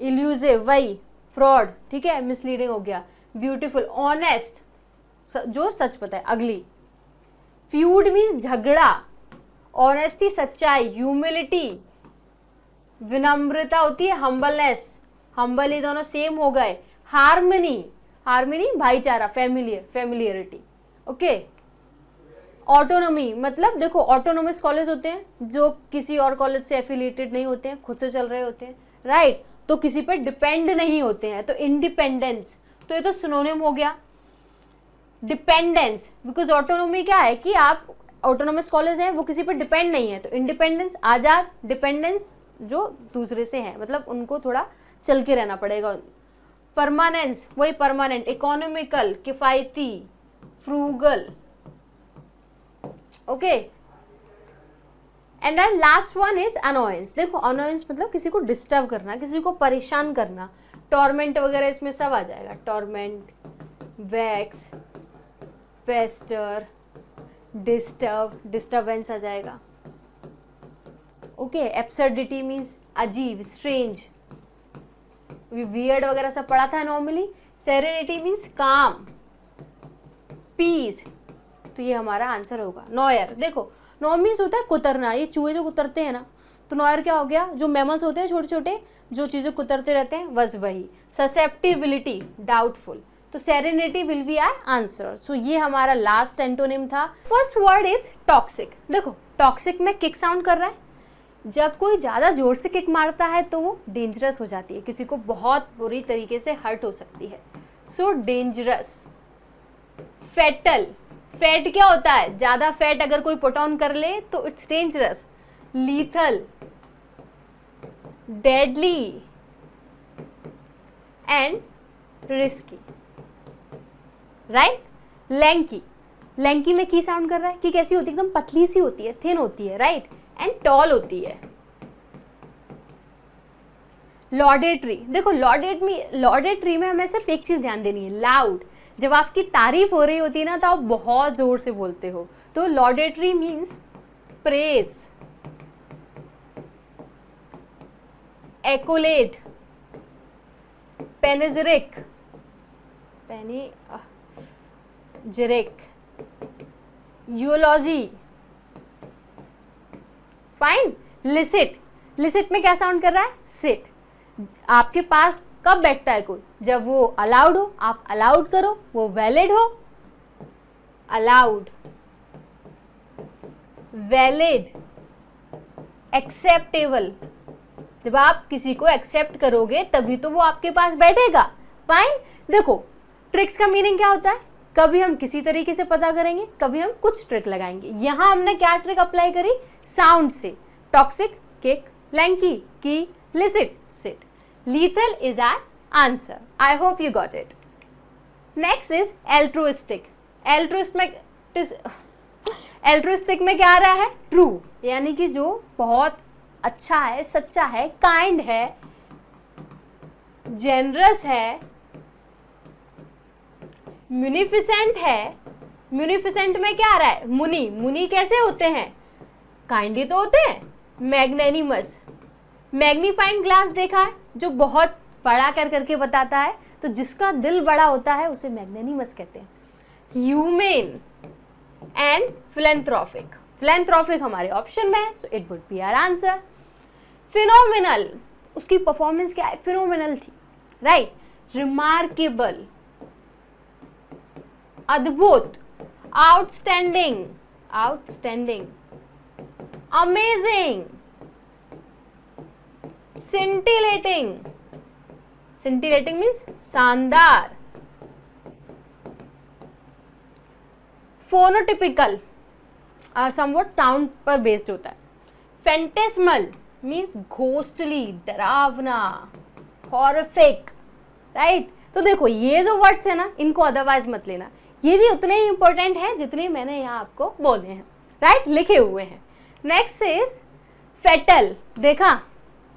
Elusive, वही फ्रॉड, ठीक है, मिसलीडिंग हो गया। ब्यूटीफुल, ऑनेस्ट, जो सच पता है, अगली। फ्यूड मीन्स झगड़ा। ऑनेस्टी सच्चाई, ह्यूमिलिटी विनम्रता होती है, हम्बलनेस, हम्बल, ये दोनों सेम हो गए। हार्मनी, हार्मनी भाईचारा, फेमिलियरिटी, ओके। ऑटोनॉमी मतलब देखो, ऑटोनोमस कॉलेज होते हैं जो किसी और कॉलेज से एफिलिएटेड नहीं होते हैं, खुद से चल रहे होते हैं, राइट, तो किसी पर डिपेंड नहीं होते हैं। तो इंडिपेंडेंस, तो ये तो सिनोनिम हो गया। डिपेंडेंस, बिकॉज ऑटोनॉमी क्या है कि आप ऑटोनोमस कॉलेज हैं, वो किसी पर डिपेंड नहीं है, तो इंडिपेंडेंस, आजाद। डिपेंडेंस जो दूसरे से है, मतलब उनको थोड़ा चल के रहना पड़ेगा। परमानेंस, वही परमानेंट। इकोनॉमिकल, किफायती, frugal, okay. And then last one is annoyance. देखो अनोयंस मतलब किसी को डिस्टर्ब करना, किसी को परेशान करना। टॉर्मेंट वगैरह इसमें सब आ जाएगा। Torment, vex, pester, disturb, disturbance आ जाएगा, ओके। एब्सर्डिटी मीन्स अजीब, स्ट्रेंज, वियर्ड वगैरह सब पढ़ा था normally. Serenity means calm, peace, तो ये हमारा आंसर होगा। नॉयर, देखो नॉ मीन्स होता है कुतरना, ये चूहे जो कुतरते हैं ना, तो नॉयर क्या हो गया, जो मैमल्स होते हैं छोटे छोटे जो चीजें कुतरते रहते हैं, बस वही। ससेप्टिबिलिटी, डाउटफुल, तो serenity will be our answer. So ये हमारा लास्ट एंटोनिम था। First word is toxic. देखो टॉक्सिक में किक साउंड कर रहा है, जब कोई ज्यादा जोर से किक मारता है तो वो डेंजरस हो जाती है, किसी को बहुत बुरी तरीके से हर्ट हो सकती है। So dangerous. फेटल, फैट क्या होता है, ज्यादा फैट अगर कोई पुट ऑन कर ले तो it's dangerous. Lethal, deadly and risky, right. Lanky, lanky में की साउंड कर रहा है, कि कैसी होती है, एकदम पतली सी होती है, थिन होती है, राइट, एंड टॉल होती है। लॉडेटरी, देखो लॉडेटरी में हमें सिर्फ एक चीज ध्यान देनी है, लाउड। जब आपकी तारीफ हो रही होती है ना तो आप बहुत जोर से बोलते हो, तो लॉडेटरी मीन्स प्रेज। एक्कोलेट, पेनेजेरिक, जेरिक, यूलॉजी, फाइन। लिसिट, लिसिट में क्या साउंड कर रहा है, सिट। आपके पास कब बैठता है कोई, जब वो अलाउड हो, आप अलाउड करो, वो वैलिड हो। अलाउड, वैलिड, एक्सेप्टेबल, जब आप किसी को एक्सेप्ट करोगे तभी तो वो आपके पास बैठेगा, फाइन। देखो ट्रिक्स का मीनिंग क्या होता है, कभी हम किसी तरीके से पता करेंगे, कभी हम कुछ ट्रिक लगाएंगे। यहां हमने क्या ट्रिक अप्लाई करी, साउंड से। टॉक्सिक, किक, लैंकी, की, लिसिट, seat. Lethal is our answer. I hope you got it. Next is altruistic. Altruistic में क्या आ रहा है, ट्रू, यानी कि जो बहुत अच्छा है, सच्चा है, काइंड है, जेनरस है, म्यूनिफिसेंट है। म्यूनिफिसेंट में क्या आ रहा है, मुनि। मुनि कैसे होते हैं, काइंड ही तो होते हैं। मैग्नेनिमस, मैग्नीफाइंग ग्लास देखा है, जो बहुत बड़ा कर करके बताता है, तो जिसका दिल बड़ा होता है उसे मैग्नेनिमस कहते हैं। ह्यूमेन एंड फिलेंथ्रोपिक, फिलेंथ्रोपिक हमारे ऑप्शन में है, so it would be our answer. Phenomenal, उसकी परफॉर्मेंस क्या है, फिनोमिनल थी, राइट। रिमार्केबल, अद्भुत, outstanding, outstanding, amazing, scintillating, scintillating means शानदार। फोनोटिपिकल, समवट साउंड पर बेस्ड होता है। फेंटेस्मल मीन्स घोस्टली, डरावना, हॉरिफिक, राइट। तो देखो ये जो वर्ड्स है ना, इनको अदरवाइज मत लेना, ये भी उतने ही इंपॉर्टेंट हैं जितने मैंने यहाँ आपको बोले हैं, राइट, लिखे हुए हैं। Next is fatal. देखा,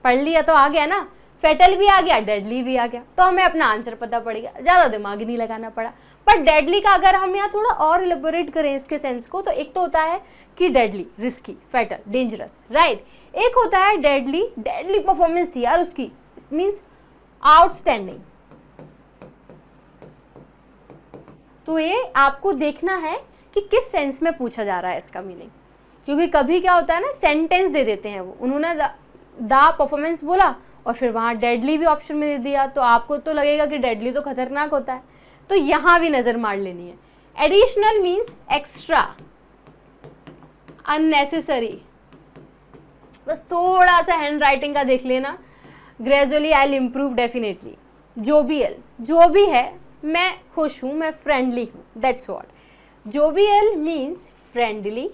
पढ़ लिया तो आ गया ना, फेटल भी आ गया, डेडली भी आ गया, तो हमें अपना आंसर पता पड़ गया, ज़्यादा दिमाग नहीं लगाना पड़ा। पर डेडली का अगर हम यहाँ थोड़ा और इलेबोरेट करें इसके सेंस को, तो एक तो होता है कि deadly, risky, fatal, dangerous, right. एक होता है डेडली, डेडली परफॉर्मेंस थी यार उसकी, इट मीन्स आउटस्टैंडिंग। तो ये आपको देखना है कि किस सेंस में पूछा जा रहा है इसका मीनिंग, क्योंकि कभी क्या होता है ना, सेंटेंस दे देते हैं वो, उन्होंने द परफॉर्मेंस बोला और फिर वहाँ डेडली भी ऑप्शन में दे दिया, तो आपको तो लगेगा कि डेडली तो खतरनाक होता है, तो यहाँ भी नज़र मार लेनी है। एडिशनल मीन्स एक्स्ट्रा, अननेसेसरी, बस थोड़ा सा हैंड राइटिंग का देख लेना, gradually I will improve definitely. Jovial, जो भी है, मैं खुश हूँ, मैं फ्रेंडली हूँ, that's what. Jovial means friendly,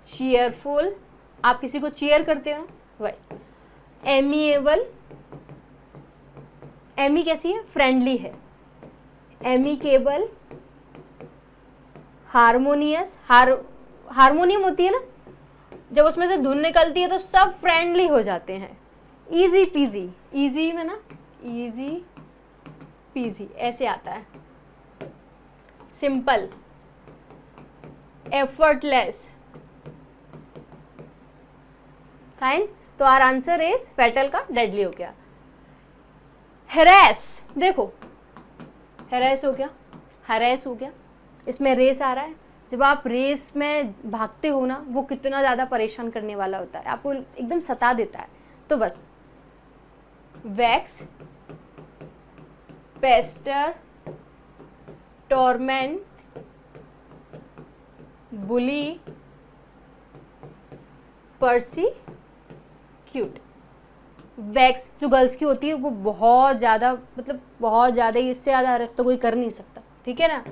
cheerful, आप किसी को चीयर करते हो वही। एमिएबल, एमी कैसी है, फ्रेंडली है। एमिकेबल, हारमोनियस, हारमोनियम होती है ना, जब उसमें से धुन निकलती है तो सब फ्रेंडली हो जाते हैं। इजी पीजी, इजी में ना, इजी पीजी ऐसे आता है। Simple, effortless, fine. तो आर आंसर इज फेटल का डेडली हो गया। हेरेस, देखो हेरेस हो गया, हरेस हो गया, इसमें रेस आ रहा है। जब आप रेस में भागते हो ना, वो कितना ज़्यादा परेशान करने वाला होता है, आपको एकदम सता देता है। तो बस वैक्स, पेस्टर, टॉर्मेंट, बुली, परसिक्यूट। वैक्स जो गर्ल्स की होती है वो बहुत ज़्यादा, मतलब बहुत ज़्यादा, इससे ज़्यादा हरेस तो कोई कर नहीं सकता, ठीक है ना।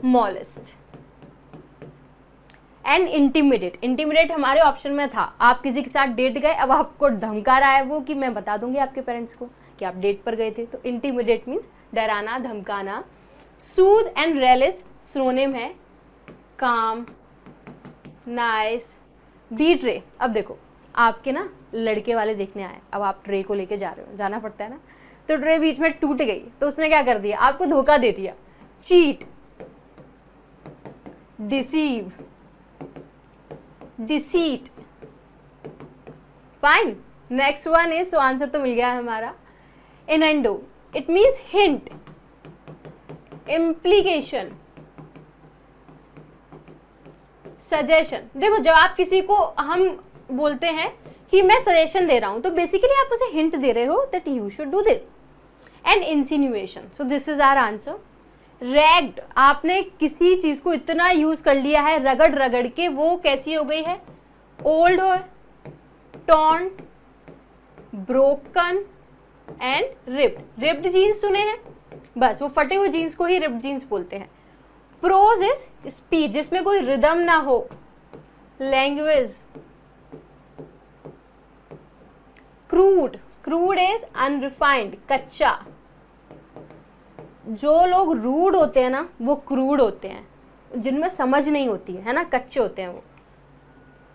मॉलेस्ट एंड इंटिमिडेट, इंटिमिडेट हमारे ऑप्शन में था। आप किसी के साथ डेट गए, अब आपको धमका रहा है वो कि मैं बता दूंगी आपके पेरेंट्स को कि आप डेट पर गए थे, तो इंटिमिडेट मीन्स डराना, धमकाना। सूद एंड रेलिस सिनोनिम है, काम, नाइस। बी ट्रे, अब देखो आपके ना लड़के वाले देखने आए, अब आप ट्रे को लेके जा रहे हो, जाना पड़ता है ना, तो ट्रे बीच में टूट गई, तो उसने क्या कर दिया, आपको धोखा दे दिया। Cheat, deceive, deceit, fine. Next one is, so answer तो मिल गया है हमारा। Innuendo, it means hint, implication, suggestion. देखो जब आप किसी को, हम बोलते हैं कि मैं सजेशन दे रहा हूं, तो बेसिकली आप उसे हिंट दे रहे हो that you should do this. And insinuation, so this is our answer. Ragged, आपने किसी चीज को इतना यूज कर लिया है रगड़ रगड़ के, वो कैसी हो गई है, ओल्ड हो। Taunt, broken and ripped, ripped jeans सुने हैं, बस वो फटे हुए जीन्स को ही रिप्ड जीन्स बोलते हैं। प्रोज इज स्पीच, जिसमें कोई रिदम ना हो। Language, crude, crude is unrefined, कच्चा। जो लोग रूड होते हैं ना, वो क्रूड होते हैं, जिनमें समझ नहीं होती है ना, कच्चे होते हैं वो।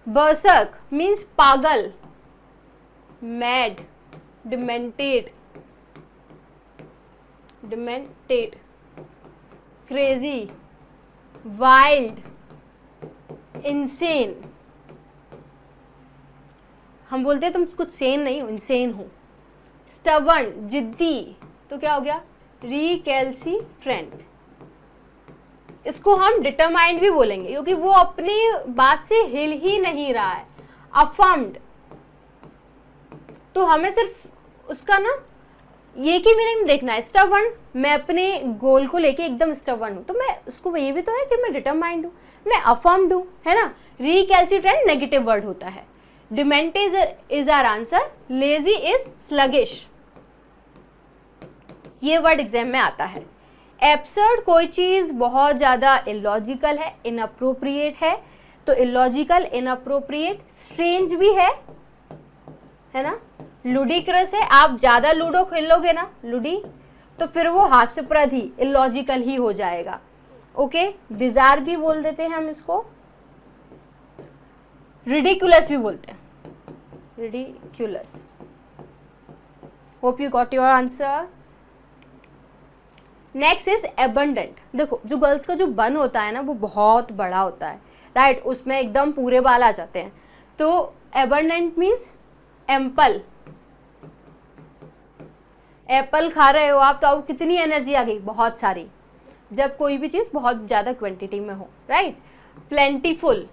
बर्सर्क मीन्स पागल, mad, demented, demented, crazy, wild, insane. हम बोलते हैं तुम कुछ सेन नहीं हो, इंसेन हो। स्टबर्न, जिद्दी, तो क्या हो गया, रिकैल्सिट्रेंट। इसको हम डिटरमाइंड भी बोलेंगे, क्योंकि वो अपनी बात से हिल ही नहीं रहा है। अफर्म्ड, तो हमें सिर्फ उसका ना ये की मीनिंग देखना है। स्टबर्न, मैं अपने गोल को लेके एकदम स्टबर्न हूँ, तो मैं उसको ये भी तो है कि मैं डिटरमाइंड हूँ, मैं अफर्म्ड हूँ, है ना। रिकैल्सिट्रेंट नेगेटिव वर्ड होता है। Demented is our answer. Lazy is sluggish, ये वर्ड एग्जाम में आता है। एब्सर्ड कोई चीज बहुत ज्यादा इलॉजिकल है, इनअप्रोप्रिएट है, तो इलॉजिकल, इनअप्रोप्रिएट, स्ट्रेंज भी है ना। लुडिक्रस है, आप ज्यादा लूडो खेलोगे ना लुडी, तो फिर वो हास्यप्रद ही, इलॉजिकल ही हो जाएगा। ओके, बिजार भी बोल देते हैं हम इसको, रिडिकुलस भी बोलते हैं, ridiculous. Hope you got your answer. Next is abundant. देखो जो गर्ल्स का जो बन होता है ना वो बहुत बड़ा होता है, राइट, उसमें एकदम पूरे बाल आ जाते हैं, तो एबंडेंट मीन्स एम्पल। एप्पल खा रहे हो आप तो आपको कितनी एनर्जी आ गई, बहुत सारी, जब कोई भी चीज बहुत ज्यादा क्वांटिटी में हो, right. Plentiful,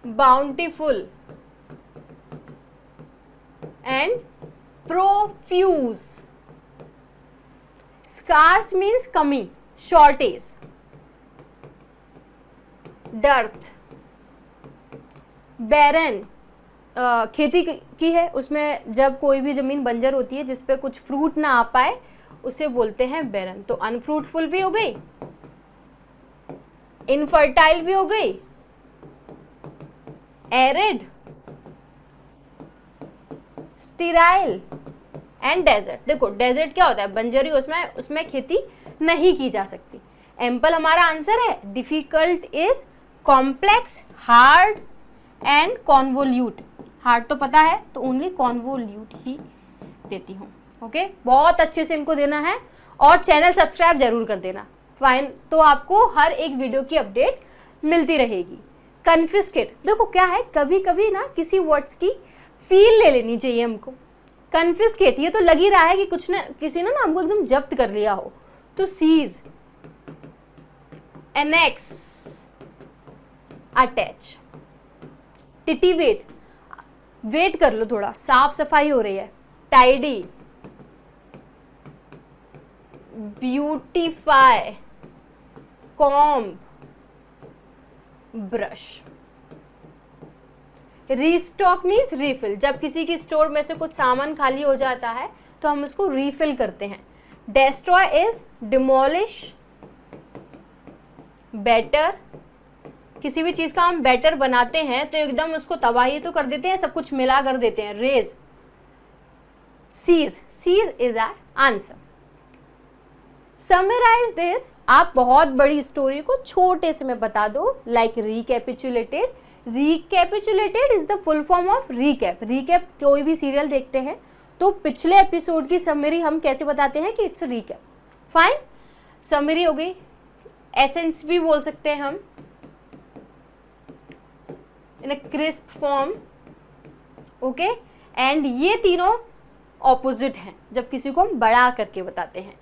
bountiful and profuse. Scarce means कमी, शॉर्टेज, डर्थ। बैरन, खेती की है, उसमें जब कोई भी जमीन बंजर होती है जिसपे कुछ फ्रूट ना आ पाए उसे बोलते हैं बैरन। तो अनफ्रूटफुल भी हो गई, इनफर्टाइल भी हो गई, एरिड, स्टीराइल एंड डेजर्ट। देखो डेजर्ट क्या होता है, बंजरी, उसमें खेती नहीं की जा सकती। एम्पल हमारा आंसर है। Difficult is complex, hard and convolute. Hard तो पता है, तो ओनली कॉन्वोल्यूट ही देती हूँ। ओके, बहुत अच्छे से इनको देना है और चैनल सब्सक्राइब जरूर कर देना, फाइन, तो आपको हर एक वीडियो की अपडेट मिलती रहेगी। कन्फिस्केट, देखो क्या है, कभी कभी ना किसी वर्ड्स की फील ले लेनी चाहिए हमको। कन्फिस्केट, ये तो लग ही रहा है कि कुछ ना किसी ने ना हमको एकदम जब्त कर लिया हो, तो सीज, एनेक्स, अटैच। टिटिवेट, वेट कर लो थोड़ा, साफ सफाई हो रही है। Tidy, beautify, comb, brush. Restock means refill, जब किसी की स्टोर में से कुछ सामान खाली हो जाता है तो हम उसको रीफिल करते हैं। डेस्ट्रॉय इज डिमोलिश, बेटर, किसी भी चीज का हम बेटर बनाते हैं तो एकदम उसको तबाही तो कर देते हैं, सब कुछ मिला कर देते हैं। Raise, cease, cease is our answer. Summarized is, आप बहुत बड़ी स्टोरी को छोटे से में बता दो, like recapitulated. Recapitulated is the full form of recap. Recap, कोई भी सीरियल देखते हैं तो पिछले एपिसोड की समरी हम कैसे बताते हैं कि इट्स रीकैप, फाइन, समरी हो गई। एसेंस भी बोल सकते हैं हम, in a crisp form, okay. And ये तीनों ऑपोजिट हैं जब किसी को हम बड़ा करके बताते हैं।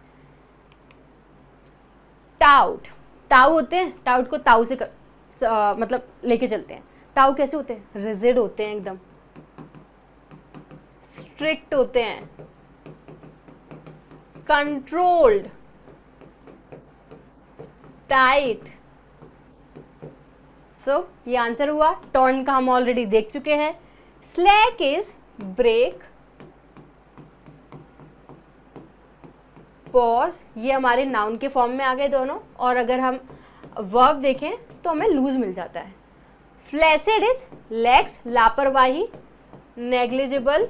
टाउट, ताऊ होते हैं, टाउट को ताऊ से मतलब लेके चलते हैं। ताऊ कैसे होते हैं, रिजिड होते हैं, एकदम स्ट्रिक्ट होते हैं, कंट्रोल्ड, टाइट। सो ये आंसर हुआ। टर्न का हम ऑलरेडी देख चुके हैं। स्लैक इज ब्रेक, पॉज, ये हमारे नाउन के फॉर्म में आ गए दोनों, और अगर हम वर्ब देखें तो हमें लूज मिल जाता है। फ्लैसिड इज लैक्स, लापरवाही, नेग्लिजिबल,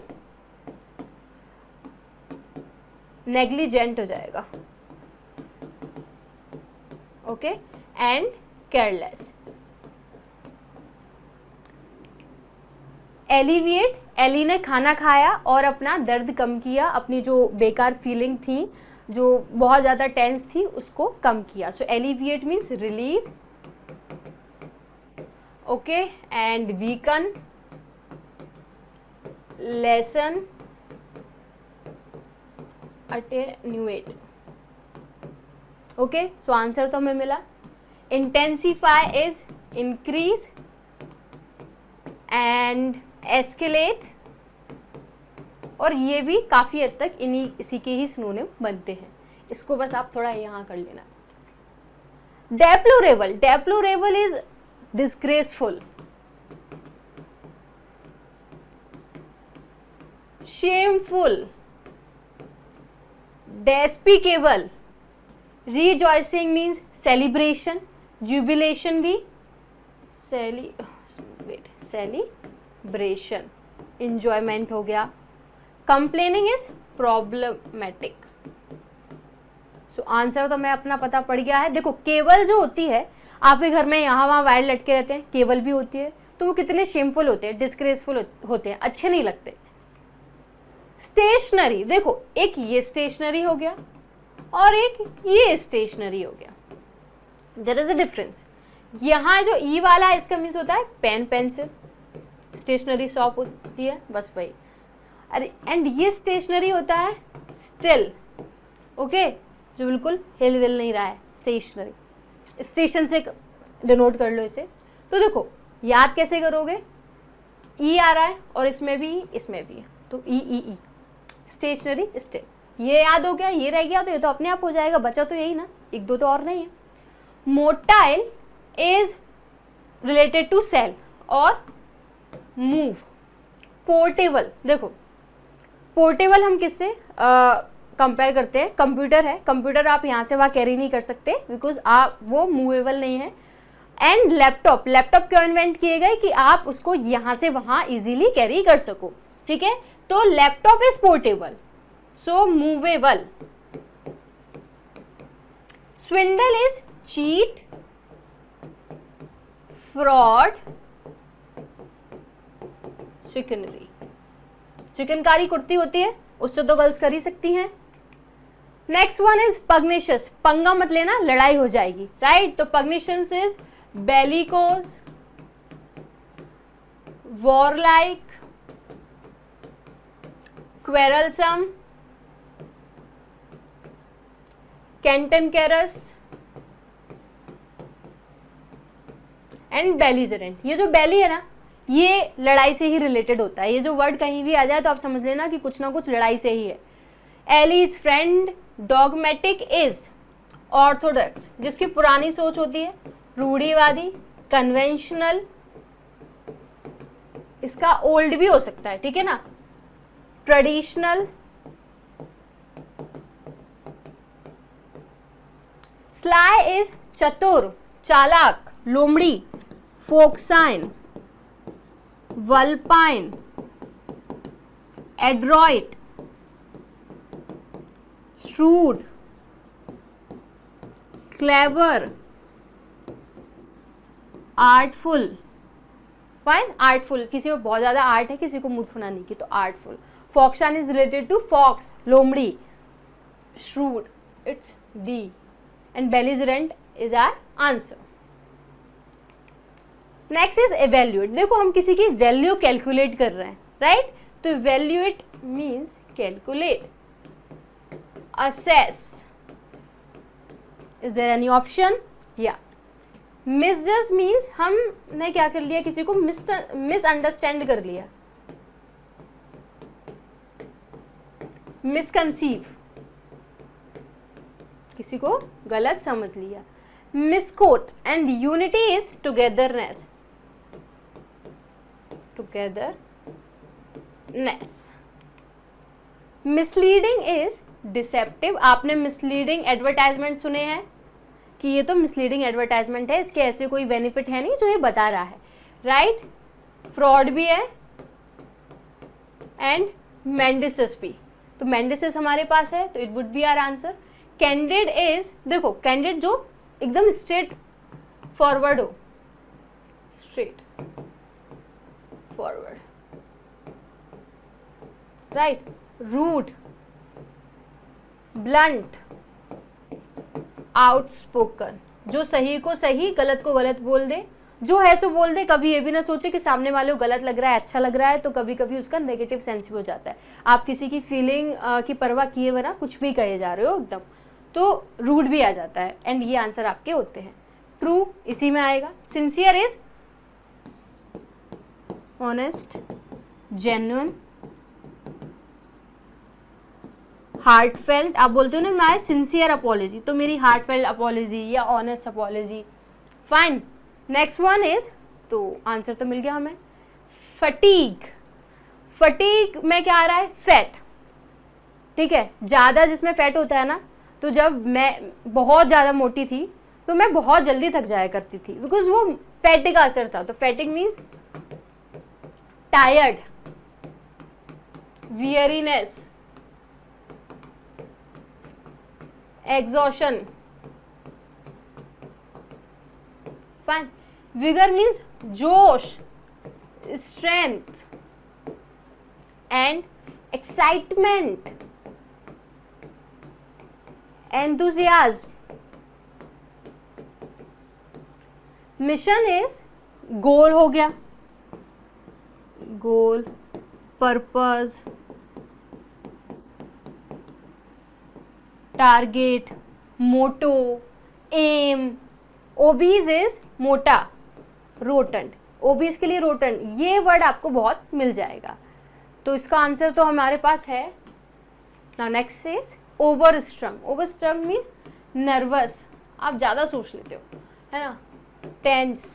नेग्लिजेंट हो जाएगा, okay, and careless. Alleviate, Ellie ने खाना खाया और अपना दर्द कम किया, अपनी जो बेकार फीलिंग थी, जो बहुत ज़्यादा टेंस थी, उसको कम किया। So alleviate means relieve, okay, and weaken, lessen, attenuate, okay. So answer तो हमें मिला। Intensify is increase and escalate, और ये भी काफी हद तक इसी के ही सिनोनिम बनते हैं, इसको बस आप थोड़ा यहाँ कर लेना। Deplorable, deplorable is disgraceful, shameful, despicable, rejoicing means celebration, jubilation भी सेलिब्रेशन, इंजॉयमेंट हो गया। Complaining is problematic. So answer तो मैं अपना पता पड़ गया है। देखो केबल जो होती है, आपके घर में यहाँ वहाँ वायर लटके रहते हैं, केबल भी होती है, तो वो कितने शेमफुल होते हैं, डिस्ग्रेसफुल होते हैं, अच्छे नहीं लगते। स्टेशनरी, देखो एक ये स्टेशनरी हो गया और एक ये स्टेशनरी हो गया, देयर इज अ डिफरेंस। यहाँ जो ई वाला है इसका मीन्स होता है पेन पेंसिल, स्टेशनरी शॉप होती है, बस वही। अरे एंड ये स्टेशनरी होता है स्टिल, ओके, जो बिल्कुल हिल विल नहीं रहा है, स्टेशनरी। स्टेशन से डिनोट कर लो इसे। तो देखो याद कैसे करोगे, ई आ रहा है और इसमें भी है, तो ई ई ई, स्टेशनरी स्टिल, ये याद हो गया, ये रह गया, तो ये तो अपने आप हो जाएगा, बचा तो यही ना, एक दो तो और नहीं है। Motile is related to cell और मूव। पोर्टेबल, देखो पोर्टेबल हम किससे कंपेयर करते हैं, कंप्यूटर है, कंप्यूटर आप यहाँ से वहाँ कैरी नहीं कर सकते बिकॉज आप वो मूवेबल नहीं है। एंड लैपटॉप, लैपटॉप क्यों इन्वेंट किए गए कि आप उसको यहाँ से वहाँ इजीली कैरी कर सको, ठीक है। तो laptop is portable, so movable. Swindle is cheat, fraud, chicanery, chikankari kurti होती है, उससे तो गर्ल्स कर ही सकती हैं। नेक्स्ट वन इज पग्निशियस, पंगा मत लेना, लड़ाई हो जाएगी, राइट। तो पग्निशियस इज बेलिकोस, वॉरलाइक, क्वेरलसम, कैंटनकेरस एंड बेलिजरेंट। ये जो बेली है ना, ये लड़ाई से ही रिलेटेड होता है, ये जो वर्ड कहीं भी आ जाए तो आप समझ लेना कि कुछ ना कुछ लड़ाई से ही है। Allies friend, dogmatic is Orthodox, जिसकी पुरानी सोच होती है, रूढ़िवादी, कन्वेंशनल, इसका ओल्ड भी हो सकता है, ठीक है ना, ट्रेडिशनल। स्लाई इज चतुर, चालाक, लोमड़ी, foxine, vulpine, adroit, shrewd, clever, artful. Fine, artful, किसी में बहुत ज्यादा आर्ट है, किसी को मूर्खना नहीं की, तो artful. Foxine is related to fox, लोमड़ी। Shrewd, it's D, and belligerent is our answer. Next is evaluate. देखो हम किसी की वैल्यू कैलकुलेट कर रहे हैं, राइट। तो evaluate means calculate, assess, is there any option? Yeah. Misjudge means हमने क्या कर लिया, किसी को मिसअंडरस्टैंड कर लिया। मिसकंसीव, किसी को गलत समझ लिया। Misquote and unity is togetherness, misleading is deceptive. आपने मिसलीडिंग एडवर्टाइजमेंट सुने हैं कि ये तो मिसलीडिंग एडवर्टाइजमेंट है, इसके ऐसे कोई बेनिफिट है नहीं जो ये बता रहा है, राइट। फ्रॉड भी है एंड मेंडिसिस भी, तो मेंडिसिस हमारे पास है, तो it would be our answer. Candid is, देखो कैंडिड जो एकदम स्ट्रेट फॉरवर्ड हो, straightforward, right. Rude, blunt, outspoken, जो सही को सही गलत को गलत बोल दे, जो है सो बोल दे, कभी ये भी ना सोचे कि सामने वाले को गलत लग रहा है अच्छा लग रहा है, तो कभी कभी उसका नेगेटिव सेंस भी हो जाता है। आप किसी की फीलिंग की परवाह किए बिना कुछ भी कहे जा रहे हो एकदम, तो रूड भी आ जाता है, एंड ये आंसर आपके होते हैं। ट्रू इसी में आएगा। Sincere is honest, genuine, heartfelt. आप बोलते हो ना माय सिंसियर अपॉलॉजी, तो मेरी हार्टफेल्ट अपॉलॉजी या honest apology. Fine, next one is, तो आंसर तो मिल गया हमें। फटीग, फटीग में क्या आ रहा है, फैट, ठीक है, ज़्यादा जिसमें फैट होता है ना, तो जब मैं बहुत ज़्यादा मोटी थी तो मैं बहुत जल्दी थक जाया करती थी, बिकॉज वो फैटी का असर था। तो फैटिक means tired, weariness, exhaustion. Fine. Vigor means josh, strength, and excitement, enthusiasm. Mission is goal हो गया, goal, purpose, target, motto, aim. Obese is मोटा, रोटंड, ओबीज के लिए रोटंड, ये वर्ड आपको बहुत मिल जाएगा। तो इसका आंसर तो हमारे पास है। Now next is overstrung. Overstrung means nervous, आप ज़्यादा सोच लेते हो, है ना। Tense.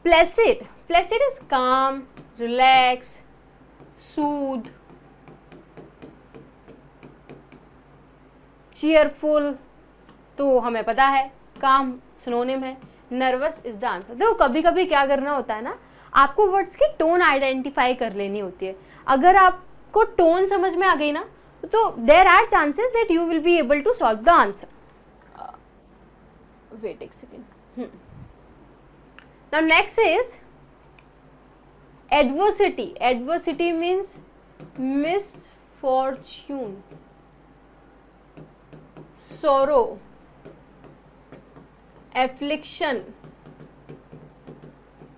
Placid, placid is calm, relax, soothe, cheerful, तो हमें पता है काम सिनोनिम है। Nervous is the answer. देखो कभी कभी क्या करना होता है ना, आपको वर्ड्स की टोन आइडेंटिफाई कर लेनी होती है। अगर आपको टोन समझ में आ गई ना, तो there are chances that you will be able to solve the answer. Wait एक second. Now next is adversity. Adversity means misfortune, sorrow, affliction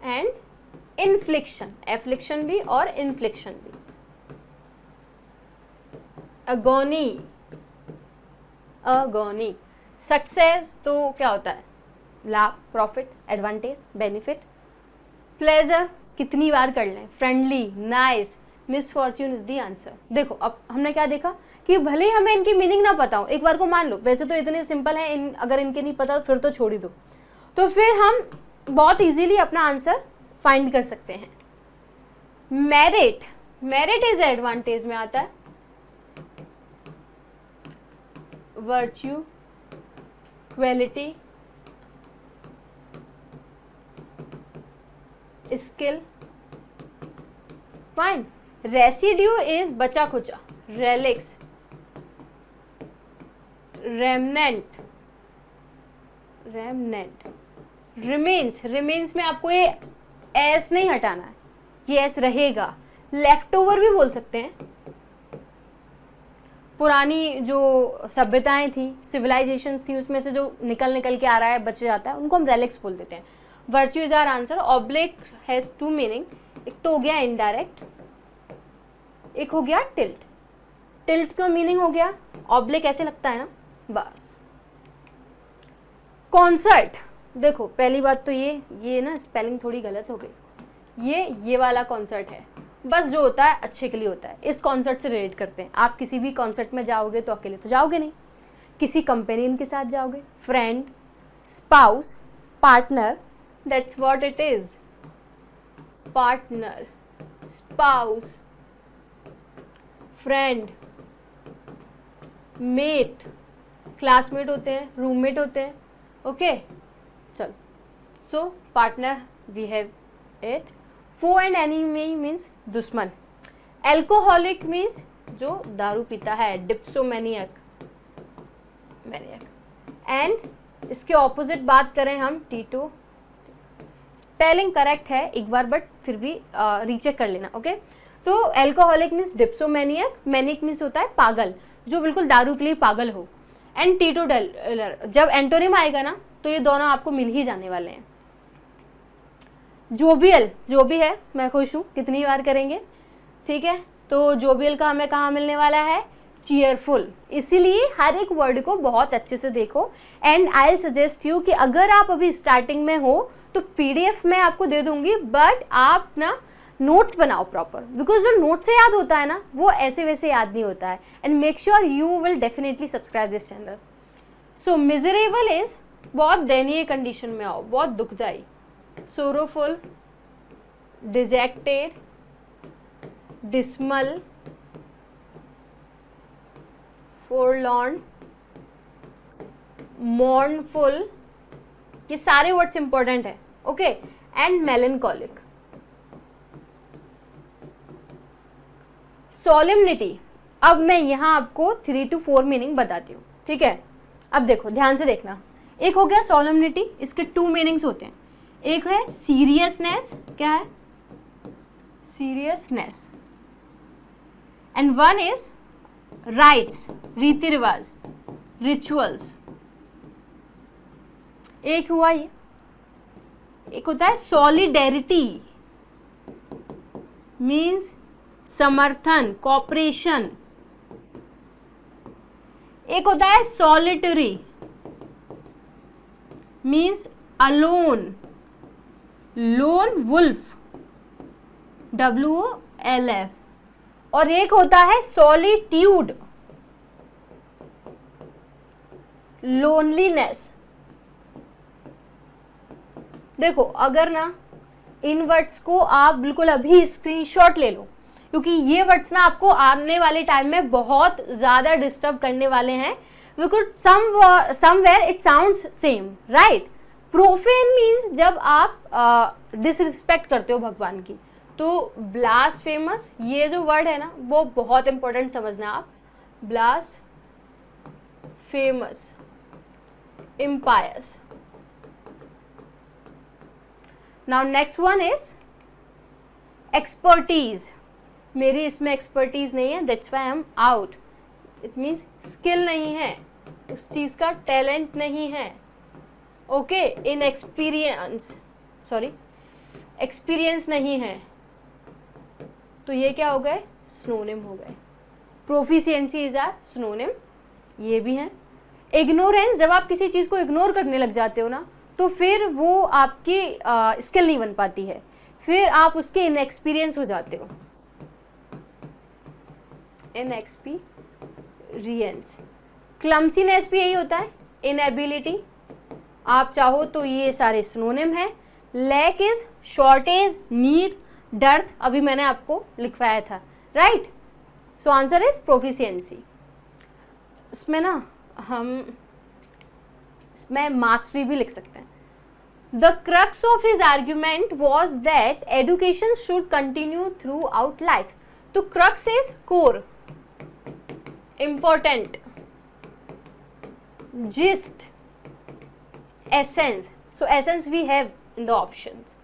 and infliction। affliction भी और infliction भी। agony, agony। सक्सेस तो क्या होता है, लाभ, प्रॉफिट, एडवांटेज, बेनिफिट। प्लेजर कितनी बार कर लें, friendly, nice. Misfortune is the answer. देखो अब हमने क्या देखा कि भले ही हमें इनकी मीनिंग ना पता हो, एक बार को मान लो, वैसे तो इतने सिंपल है, अगर इनके नहीं पता फिर तो छोड़ ही दो, तो फिर हम बहुत इजीली अपना आंसर फाइंड कर सकते हैं। मेरिट, मेरिट इज एडवांटेज में आता है। Virtue, quality, skill. Fine. Residue is बचा खुचा, relics, remnant, remnant. Remains, remains में आपको ये एस नहीं हटाना है, ये एस रहेगा। लेफ्ट ओवर भी बोल सकते हैं। पुरानी जो सभ्यताएं थी, सिविलाइजेशंस थी, उसमें से जो निकल निकल के आ रहा है, बच जाता है, उनको हम रेलिक्स बोल देते हैं। Virtue is our answer. Oblique has two meaning. एक तो हो गया इनडायरेक्ट, एक हो गया टिल्ट। टिल्ट का मीनिंग हो गया ऑब्लिक, ऐसे लगता है ना, बस। कॉन्सर्ट, देखो पहली बात तो ये ना स्पेलिंग थोड़ी गलत हो गई। ये वाला कॉन्सर्ट है, बस जो होता है अच्छे के लिए होता है। इस कॉन्सर्ट से रिलेट करते हैं। आप किसी भी कॉन्सर्ट में जाओगे तो अकेले तो जाओगे नहीं, किसी कंपेनियन के साथ जाओगे। Friend, spouse, partner, that's what it is. Partner, spouse, friend, mate, classmate होते हैं, रूममेट होते हैं। ओके चलो, so partner we have it. Foe and enemy means दुश्मन। एल्कोहलिक मीन्स जो दारू पीता है, डिप्सोमैनियक, मैनियक। एंड इसके ऑपोजिट बात करें हम, टीटो। स्पेलिंग करेक्ट है एक बार, बट फिर भी रीचेक कर लेना। ओके तो एल्कोहलिक मीन्स डिप्सोमैनियक, मैनिक मीन्स होता है पागल, जो बिल्कुल दारू के लिए पागल हो। एंड टीटोटलर, जब एंटोनिम आएगा ना तो ये दोनों आपको मिल ही जाने वाले हैं। जोबियल, जो भी है, मैं खुश हूँ, कितनी बार करेंगे, ठीक है। तो जोबियल का हमें कहाँ मिलने वाला है, चीयरफुल। इसीलिए हर एक वर्ड को बहुत अच्छे से देखो। एंड आई सजेस्ट यू कि अगर आप अभी स्टार्टिंग में हो तो पीडीएफ मैं आपको दे दूंगी, बट आप ना नोट्स बनाओ प्रॉपर, बिकॉज जो नोट से याद होता है ना वो ऐसे वैसे याद नहीं होता है। And make sure you will definitely subscribe this channel. So miserable is बहुत दयनीय कंडीशन में आओ, बहुत दुखदाई। Sorrowful, dejected, dismal, forlorn, mournful, ये सारे वर्ड्स इंपॉर्टेंट है, ओके, एंड melancholic. solemnity, अब मैं यहाँ आपको 3 to 4 मीनिंग बताती हूँ, ठीक है. अब देखो, ध्यान से देखना. एक हो गया solemnity, इसके 2 मीनिंग्स होते हैं. एक है सीरियसनेस, क्या है, seriousness, and one is rights, रीति रिवाज, रिचुअल्स. एक हुआ ये. एक होता है सॉलिडेरिटी, मीन्स समर्थन, कॉपरेशन. एक होता है solitary, means alone, lone wolf, WOLF. और एक होता है सॉलिट्यूड, लोनलीनेस. देखो, अगर ना इन वर्ड्स को आप बिल्कुल अभी स्क्रीनशॉट ले लो, क्योंकि ये वर्ड्स ना आपको आने वाले टाइम में बहुत ज्यादा डिस्टर्ब करने वाले हैं. Because somewhere it sounds same, right. Profane means जब आप डिसरिस्पेक्ट करते हो भगवान की. तो ब्लास्फेमस, ये जो वर्ड है ना, वो बहुत इंपॉर्टेंट समझना आप. Blasphemous, impious. Now next one is expertise. मेरी इसमें एक्सपर्टीज नहीं है, that's why I am out. It means skill नहीं है, उस चीज का टैलेंट नहीं है, okay. Inexperience, sorry, experience नहीं है. तो ये क्या हो गए, सिनोनिम हो गए. प्रोफिशिएंसी इज आर सिनोनिम, ये भी है. इग्नोरेंस, जब आप किसी चीज को इग्नोर करने लग जाते हो ना, तो फिर वो आपकी स्किल नहीं बन पाती है, फिर आप उसके इनएक्सपीरियंस हो जाते हो. इनएक्सपीरियंस. क्लमसीनेस भी यही होता है, इनएबिलिटी. आप चाहो तो ये सारे सिनोनिम है. Lack is shortage, need, dearth, अभी मैंने आपको लिखवाया था, right. So answer is proficiency. इसमें ना हम इसमें मास्टरी भी लिख सकते हैं. The crux of his argument was that education should continue throughout life. तो crux is core, important, gist, essence. So essence we have in the options.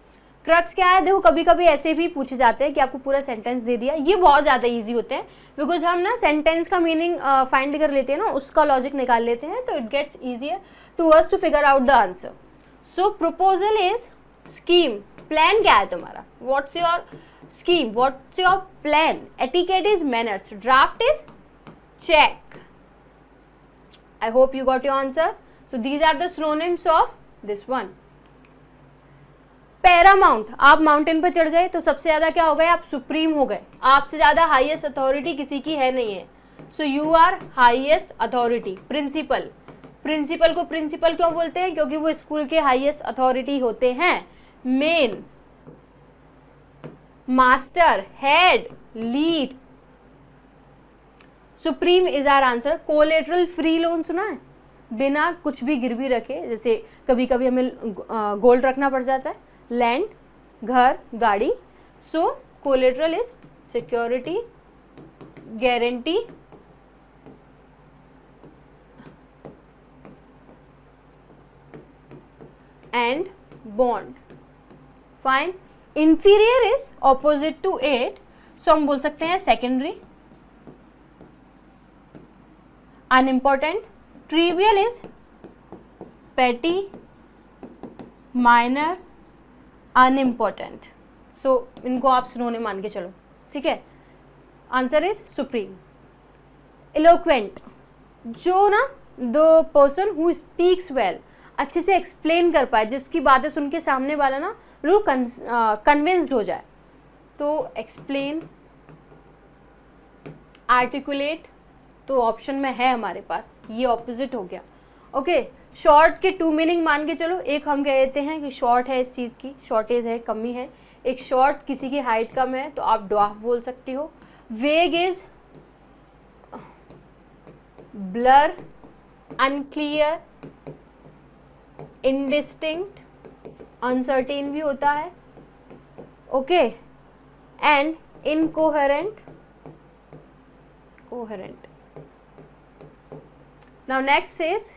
Crux क्या है, देखो कभी कभी ऐसे भी पूछे जाते हैं कि आपको पूरा सेंटेंस दे दिया. ये बहुत ज़्यादा इजी होते हैं, बिकॉज हम ना सेंटेंस का मीनिंग फाइंड कर लेते हैं ना, उसका लॉजिक निकाल लेते हैं, तो it gets easier to us to figure out the answer. So proposal is scheme. Plan क्या है तुम्हारा, what's your scheme, what's your plan. Etiquette is manners. Draft is check. I hope you got your answer. So these are the synonyms of this one. Paramount, आप mountain पर चढ़ गए तो सबसे ज्यादा क्या हो गए, आप सुप्रीम हो गए. आपसे ज्यादा हाईएस्ट अथॉरिटी किसी की है नहीं है. So you are highest authority. Principal, principal को प्रिंसिपल क्यों बोलते हैं, क्योंकि वो स्कूल के हाईएस्ट अथॉरिटी होते हैं. Main, master, head, lead. Supreme is our answer. Collateral free loan सुना है, बिना कुछ भी गिरवी रखे, जैसे कभी कभी हमें गोल्ड रखना पड़ जाता है, लैंड, घर, गाड़ी. So collateral is security, guarantee, and bond. Fine. Inferior is opposite to it, so हम बोल सकते हैं secondary. Unimportant. Trivial is petty, minor, unimportant. So इनको आप सिनोनिम मान के चलो, ठीक है. Answer is supreme. इलोक्वेंट, जो ना the person who speaks well, अच्छे से एक्सप्लेन कर पाए, जिसकी बातें सुन के सामने वाला ना बिल्कुल कन्विंस्ड हो जाए. तो एक्सप्लेन, आर्टिकुलेट, तो ऑप्शन में है हमारे पास, ये ऑपोजिट हो गया. ओके. शॉर्ट के 2 मीनिंग मान के चलो. एक हम कह देते हैं कि शॉर्ट है इस चीज़ की, शॉर्टेज है, कमी है. एक शॉर्ट किसी की हाइट कम है तो आप ड्वार्फ बोल सकते हो. Vague is blur, unclear, indistinct, uncertain भी होता है, okay, and incoherent, coherent. Now next is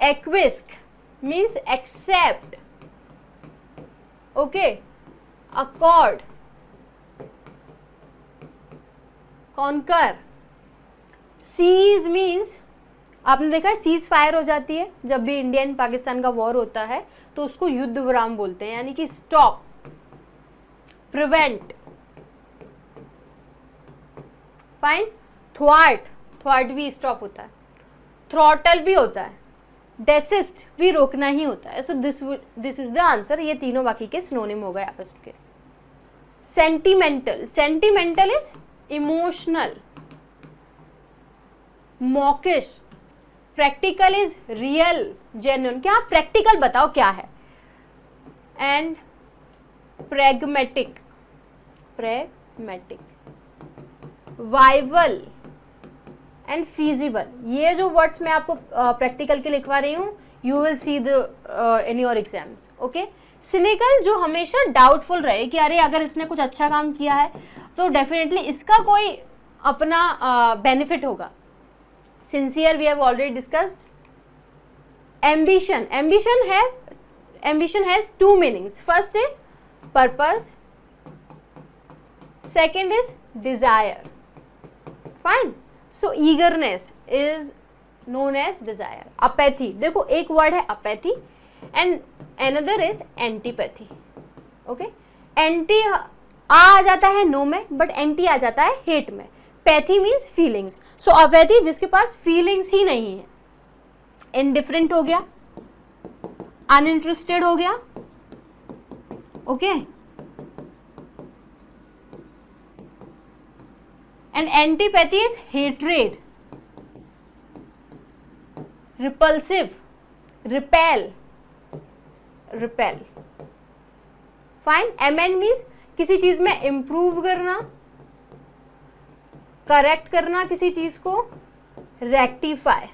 acquiesce, means accept, okay, accord, conquer. Cease means आपने देखा है सीज फायर हो जाती है जब भी इंडिया एंड पाकिस्तान का वॉर होता है, तो उसको युद्ध विराम बोलते हैं, यानी कि स्टॉप, प्रिवेंट. फाइन. थ्वार्ट, थ्वार्ट भी स्टॉप होता है, थ्रॉटल भी होता है, डेसिस्ट भी रोकना ही होता है. So this is the answer. ये तीनों बाकी के सिनोनिम हो गए आपस के. Sentimental, sentimental is emotional. Mawkish, practical is real, genuine. क्या आप प्रैक्टिकल बताओ क्या है. And pragmatic, pragmatic. Viable and feasible. ये जो वर्ड्स मैं आपको प्रैक्टिकल के लिखवा रही हूँ, you will see the in your exams, okay. Cynical, जो हमेशा डाउटफुल रहे कि अरे अगर इसने कुछ अच्छा काम किया है तो डेफिनेटली इसका कोई अपना बेनिफिट होगा. Sincere we have already discussed. Ambition, ambition has two meanings. First is purpose, second is desire. Fine. So eagerness is known as desire. Apathy, देखो एक वर्ड है apathy and another is antipathy, okay. Anti आ जाता है no में, but anti आ जाता है हेट में. Pathy means feelings. So apathy जिसके पास फीलिंग्स ही नहीं है. इनडिफरेंट हो गया, अनइंटरेस्टेड हो गया, okay. And antipathy is hatred, repulsive, repel, repel. Fine. Amend means किसी चीज में improve करना, correct करना किसी चीज को, rectify.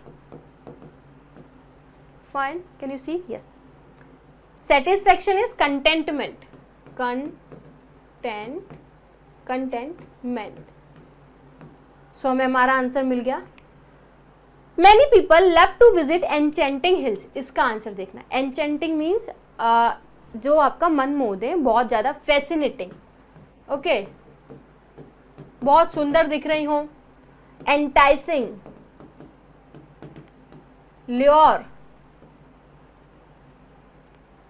Fine. Can you see? Yes. Satisfaction is contentment, contentment. सो हमें हमारा आंसर मिल गया. Many people love to visit enchanting hills. इसका आंसर देखना. एन्चेंटिंग मीन्स जो आपका मन मोह दे, बहुत ज्यादा फैसिनेटिंग, ओके, बहुत सुंदर दिख रही हो. Enticing, lure,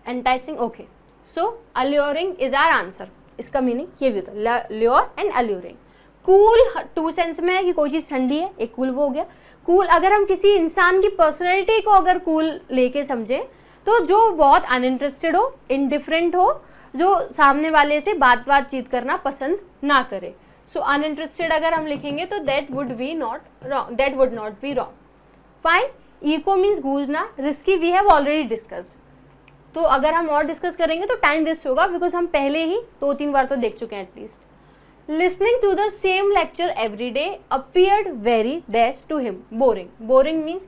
enticing, okay. So alluring is our answer. इसका मीनिंग ये भी होता है, lure and alluring. Cool two sense में है कि कोई चीज ठंडी है, एक कूल वो हो गया. कूल अगर हम किसी इंसान की पर्सनैलिटी को अगर कूल लेके समझे, तो जो बहुत अनइंटरेस्टेड हो, इनडिफरेंट हो, जो सामने वाले से बातचीत करना पसंद ना करे. सो अनइंटरेस्टेड अगर हम लिखेंगे तो that would not be wrong. Fine. Echo means गूंजना. Risky we have already discussed. तो अगर हम और डिस्कस करेंगे तो टाइम वेस्ट होगा, बिकॉज हम पहले ही 2-3 बार तो देख चुके हैं at least. Listening to the same lecture every day appeared very dash to him. Boring. Boring means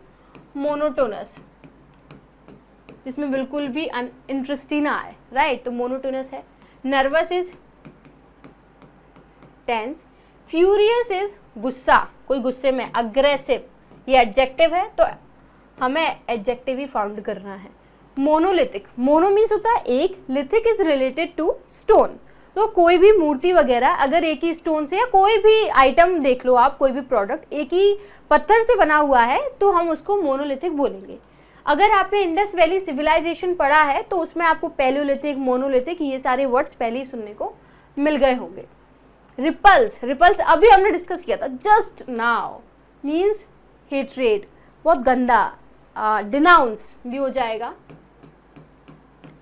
monotonous, जिसमें बिल्कुल भी इंटरेस्ट ही ना आए, राइट. तो मोनोटोनस है. Nervous is tense. Furious is गुस्सा, कोई गुस्से में. अग्रेसिव, ये एडजेक्टिव है तो हमें एडजेक्टिव ही फाउंड करना है. मोनोलिथिक, मोनो मीन्स होता है एक, lithic is related to stone. तो कोई भी मूर्ति वगैरह अगर एक ही स्टोन से, या कोई भी आइटम देख लो आप, कोई भी प्रोडक्ट एक ही पत्थर से बना हुआ है तो हम उसको मोनोलिथिक बोलेंगे. अगर आपने इंडस वैली सिविलाइजेशन पढ़ा है तो उसमें आपको पैलियोलिथिक, मोनोलिथिक, ये सारे वर्ड्स पहले ही सुनने को मिल गए होंगे. रिपल्स, रिपल्स अभी हमने डिस्कस किया था जस्ट नाउ, मीन्स हेट्रेड, बहुत गंदा. डिनाउंस भी हो जाएगा.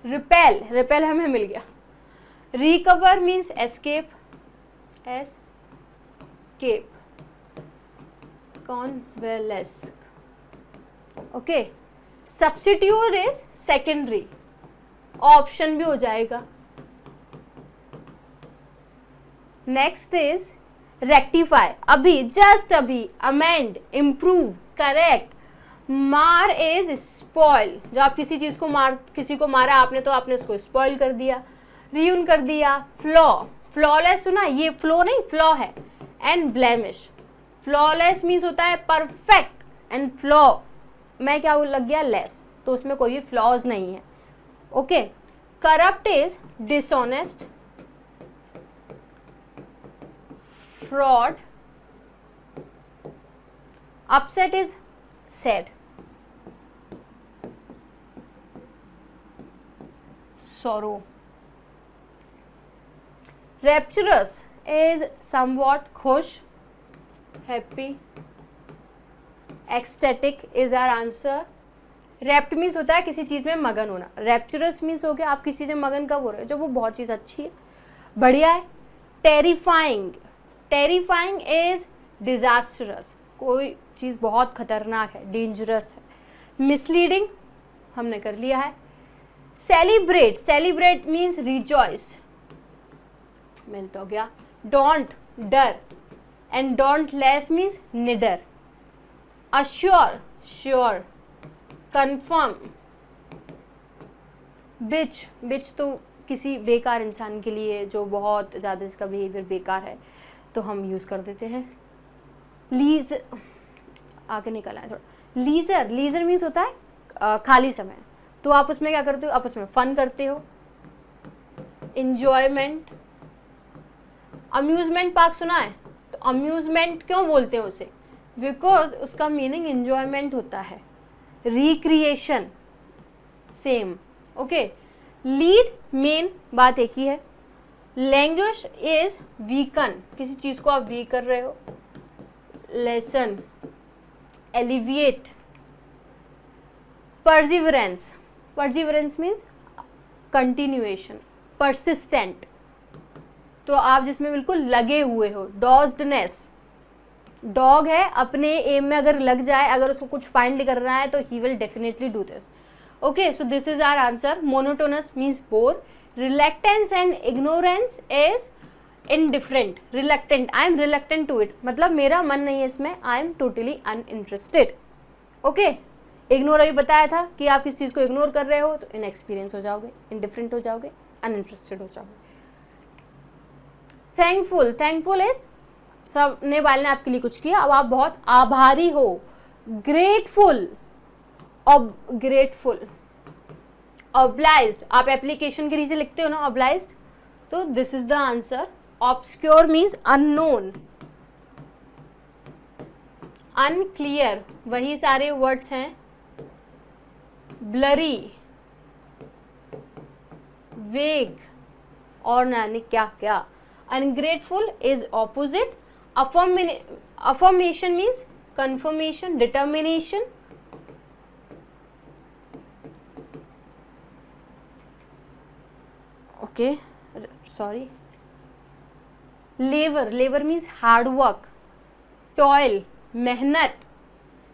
रिपेल, रिपेल हमें मिल गया. Recover means escape, escape. Convalesce, okay. Substitute is secondary, option भी हो जाएगा. नेक्स्ट इज रेक्टिफाई, अभी, जस्ट अभी, amend, improve, correct. Mar is spoil, जो आप किसी चीज को किसी को मारा आपने तो आपने उसको स्पॉइल कर दिया, रियून कर दिया। फ्लॉ, फ्लॉलेस सुना, ये फ्लो नहीं फ्लॉ है। एंड ब्लेमिश, फ्लॉलेस मीन्स होता है परफेक्ट, एंड फ्लॉ मैं क्या लग गया लेस, तो उसमें कोई भी फ्लॉज नहीं है। Okay. Corrupt is dishonest, fraud, upset is sad, sorrow, rapturous is somewhat खुश, happy, ecstatic is our answer। Wrapped means होता है किसी चीज में मगन होना, रैप्चरस मीन्स हो गया आप किसी चीज में मगन कब हो रहे हो, जब वो बहुत चीज अच्छी है, बढ़िया है। टेरिफाइंग, टेरिफाइंग इज डिजास्टरस, कोई चीज बहुत खतरनाक है, डेंजरस है। मिसलीडिंग हमने कर लिया है। सेलिब्रेट, सेलिब्रेट मीन्स रिजॉइस, मिल तो गया। डोंट, डर, एंड डोंट लेस मीन्स निडर। Assure, sure, confirm. Bitch, bitch तो किसी बेकार इंसान के लिए जो बहुत ज़्यादा जिसका बिहेवियर बेकार है तो हम यूज़ कर देते हैं। लीज, आगे निकला है थोड़ा। लीजर, लीजर मीन्स होता है खाली समय, तो आप उसमें क्या करते हो, आप उसमें फन करते हो। इंजॉयमेंट, अम्यूजमेंट पार्क सुना है, तो अम्यूजमेंट क्यों बोलते हैं उसे, बिकॉज उसका मीनिंग इंजॉयमेंट होता है। Recreation, same. Okay. Lead, main बात एक ही है। लैंग्वेज इज वीकन, किसी चीज को आप वीक कर रहे हो। Lesson, alleviate. Perseverance, perseverance means continuation, persistent, तो आप जिसमें बिल्कुल लगे हुए हो। डॉज्डनेस, डॉग है अपने एम में अगर लग जाए, अगर उसको कुछ फाइंड करना है तो he will definitely do this. Okay, so this is our answer. Monotonous means bore. Reluctance and ignorance is indifferent. Reluctant, I am reluctant to it, मतलब मेरा मन नहीं है इसमें, I am totally uninterested. Okay. Ignore अभी बताया था कि आप किस चीज़ को इग्नोर कर रहे हो तो इनएक्सपीरियंस हो जाओगे, इनडिफरेंट हो जाओगे, अनइंटरेस्टेड हो जाओगे। थैंकफुल, थैंकफुल इज सबने वाले ने आपके लिए कुछ किया, अब आप बहुत आभारी हो। Grateful, grateful. ऑब्लाइज्ड, आप एप्लीकेशन के नीचे लिखते हो ना ऑब्लाइज्ड, तो this is the answer. Obscure means unknown. Unclear, वही सारे वर्ड्स हैं। ब्लरी, वेग, और नानी क्या क्या। Ungrateful is opposite. Affirmation means confirmation, determination. Okay, sorry. Labor, labor means hard work. Toil, मेहनत.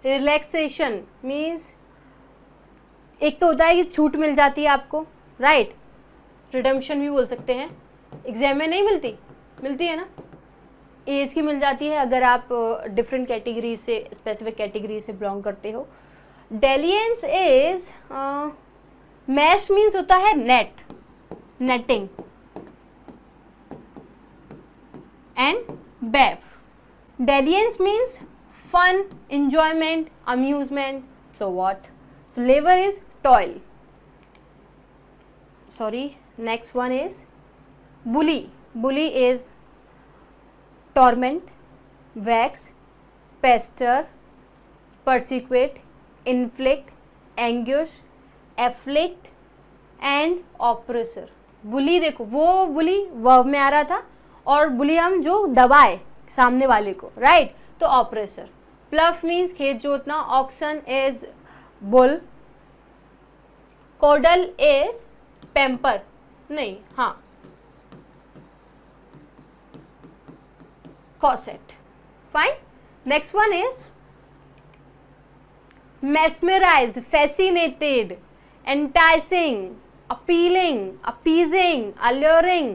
Relaxation means एक तो होता है कि छूट मिल जाती है आपको, राइट, रिडम्पशन भी बोल सकते हैं, एग्जाम में नहीं मिलती, मिलती है ना, एज की मिल जाती है अगर आप डिफरेंट कैटेगरी से, स्पेसिफिक कैटेगरी से बिलोंग करते हो। डेलियंस इज, मैश मीन्स होता है नेट, नेटिंग, एंड बेफ। Dalliance means fun, enjoyment, amusement, so what? So labor is toil. Sorry, next one is bully. Bully is torment, vex, pester, persecute, inflict, anguish, afflict and oppressor. bully देखो, वो bully verb में आ रहा था और bully हम जो दबाए सामने वाले को, राइट, तो ऑपरेसर। प्लफ मीन्स खेत जोतना। Oxen is bull. Coddle is pamper, नहीं, हाँ, cosset. Fine. Next one is mesmerized, fascinated, enticing, appealing, appeasing, alluring,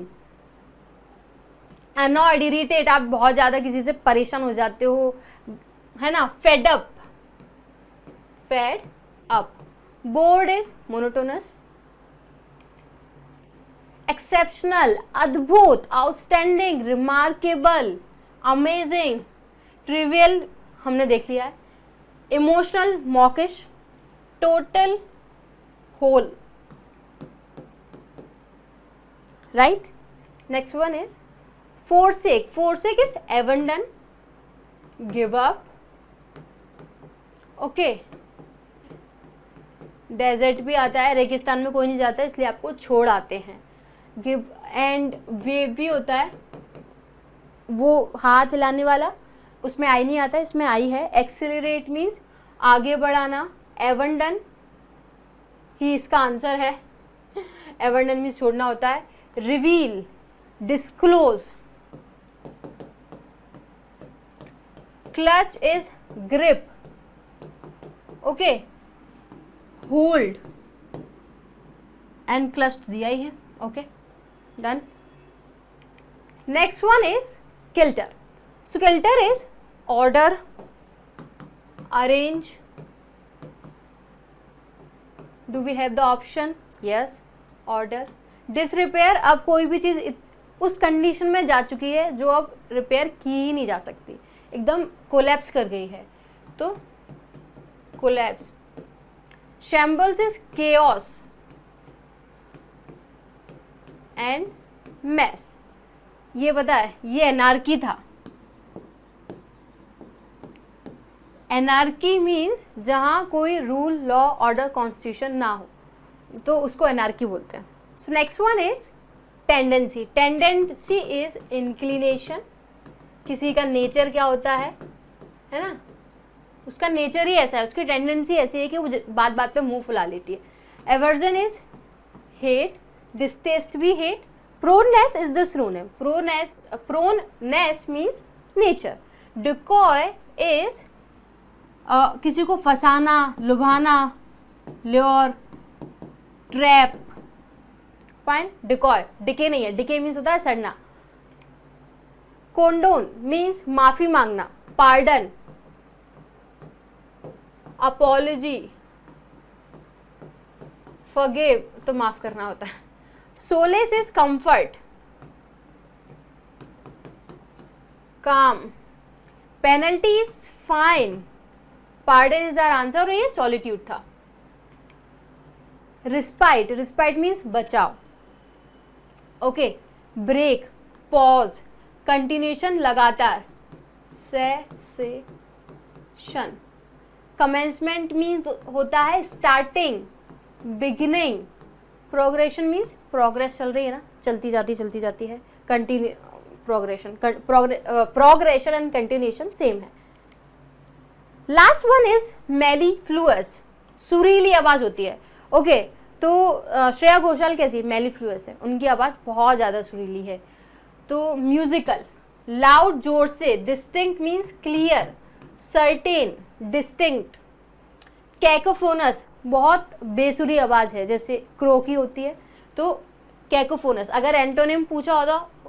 annoyed, irritate, आप बहुत ज़्यादा किसी से परेशान हो जाते हो, है ना. fed up, bored is monotonous. exceptional, अद्भुत, outstanding, remarkable, amazing, trivial हमने देख लिया है. emotional, mawkish, total, whole. right. next one is forsake. forsake is abandon, give up. okay. Desert भी आता है, रेगिस्तान में कोई नहीं जाता इसलिए आपको छोड़ आते हैं. गिव एंड वेव भी होता है, वो हाथ हिलाने वाला, उसमें आई नहीं आता, इसमें आई है. एक्सेलरेट मीन्स आगे बढ़ाना. एवंडन ही इसका आंसर है. एवंडन मीन्स छोड़ना होता है. Reveal, disclose. Clutch is grip. Okay. Hold and clutch तो दिया ही है. Okay, done. Next one is kilter. So kilter is order, arrange. Do we have the option? Yes, order. Disrepair, अब कोई भी चीज उस कंडीशन में जा चुकी है जो अब रिपेयर की ही नहीं जा सकती, एकदम कोलैप्स कर गई है, तो collapse. Shambles is chaos and mess. ये पता है, ये एनार्की था. एनार्की मीन्स जहाँ कोई रूल, लॉ, ऑर्डर, कॉन्स्टिट्यूशन ना हो, तो उसको एनार्की बोलते हैं. So next one is tendency. Tendency is inclination. किसी का नेचर क्या होता है ना, उसका नेचर ही ऐसा है, उसकी टेंडेंसी ऐसी है कि वो बात बात पे मुंह फुला लेती है. एवर्जन इज हेट, डिस्टेस्ट भी hate. Proneness is the synonym. Proneness means nature. Decoy is किसी को फंसाना, लुभाना, lure, trap. Fine. Decoy, decay नहीं है, डिके मीन्स होता है सड़ना. कोंडोन मीन्स माफी मांगना, पार्डन. अपॉलॉजी, फॉरगिव तो माफ करना होता है. Solace is comfort, calm. Penalty is fine. Pardon is our answer, और ये सॉलिट्यूड था. रिस्पाइट, रिस्पाइट मीन्स बचाव. ओके. ब्रेक, पॉज, कंटिन्यूशन लगातार, सेशन. कमेंसमेंट मीन्स होता है starting, beginning. Progression means progress चल रही है ना, चलती जाती है. Continue, progression, progression and continuation same है. Last one is mellifluous. सुरीली आवाज होती है. ओके, तो श्रेया घोषाल कैसी? मेलीफ्लुअस है, उनकी आवाज बहुत ज्यादा सुरीली है. तो म्यूजिकल, लाउड, जोर से. Distinct means clear, certain, distinct. Cacophonous, बहुत बेसुरी आवाज है, जैसे क्रो की होती है, तो कैकोफोनस. अगर एंटोनिम पूछा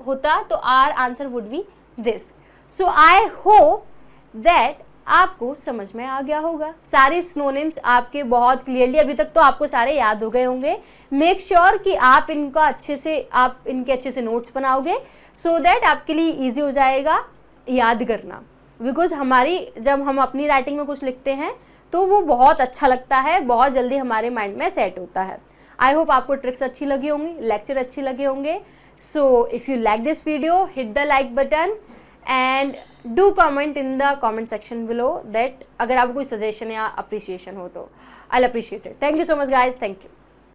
होता तो our answer would be this. So I hope that आपको समझ में आ गया होगा. सारे सिनोनिम्स आपके बहुत क्लियरली, अभी तक तो आपको सारे याद हो गए होंगे. मेक श्योर कि आप इनके अच्छे से नोट्स बनाओगे, सो दैट आपके लिए इजी हो जाएगा याद करना. बिकॉज जब हम अपनी राइटिंग में कुछ लिखते हैं तो वो बहुत अच्छा लगता है, बहुत जल्दी हमारे माइंड में सेट होता है. आई होप आपको ट्रिक्स अच्छी लगी होंगी, लेक्चर अच्छे लगे होंगे. So if you like this video, hit the like button and do comment in the comment section below that अगर आपको कोई सजेशन या अप्रिसिएशन हो तो I appreciate it. Thank you so much guys, thank you.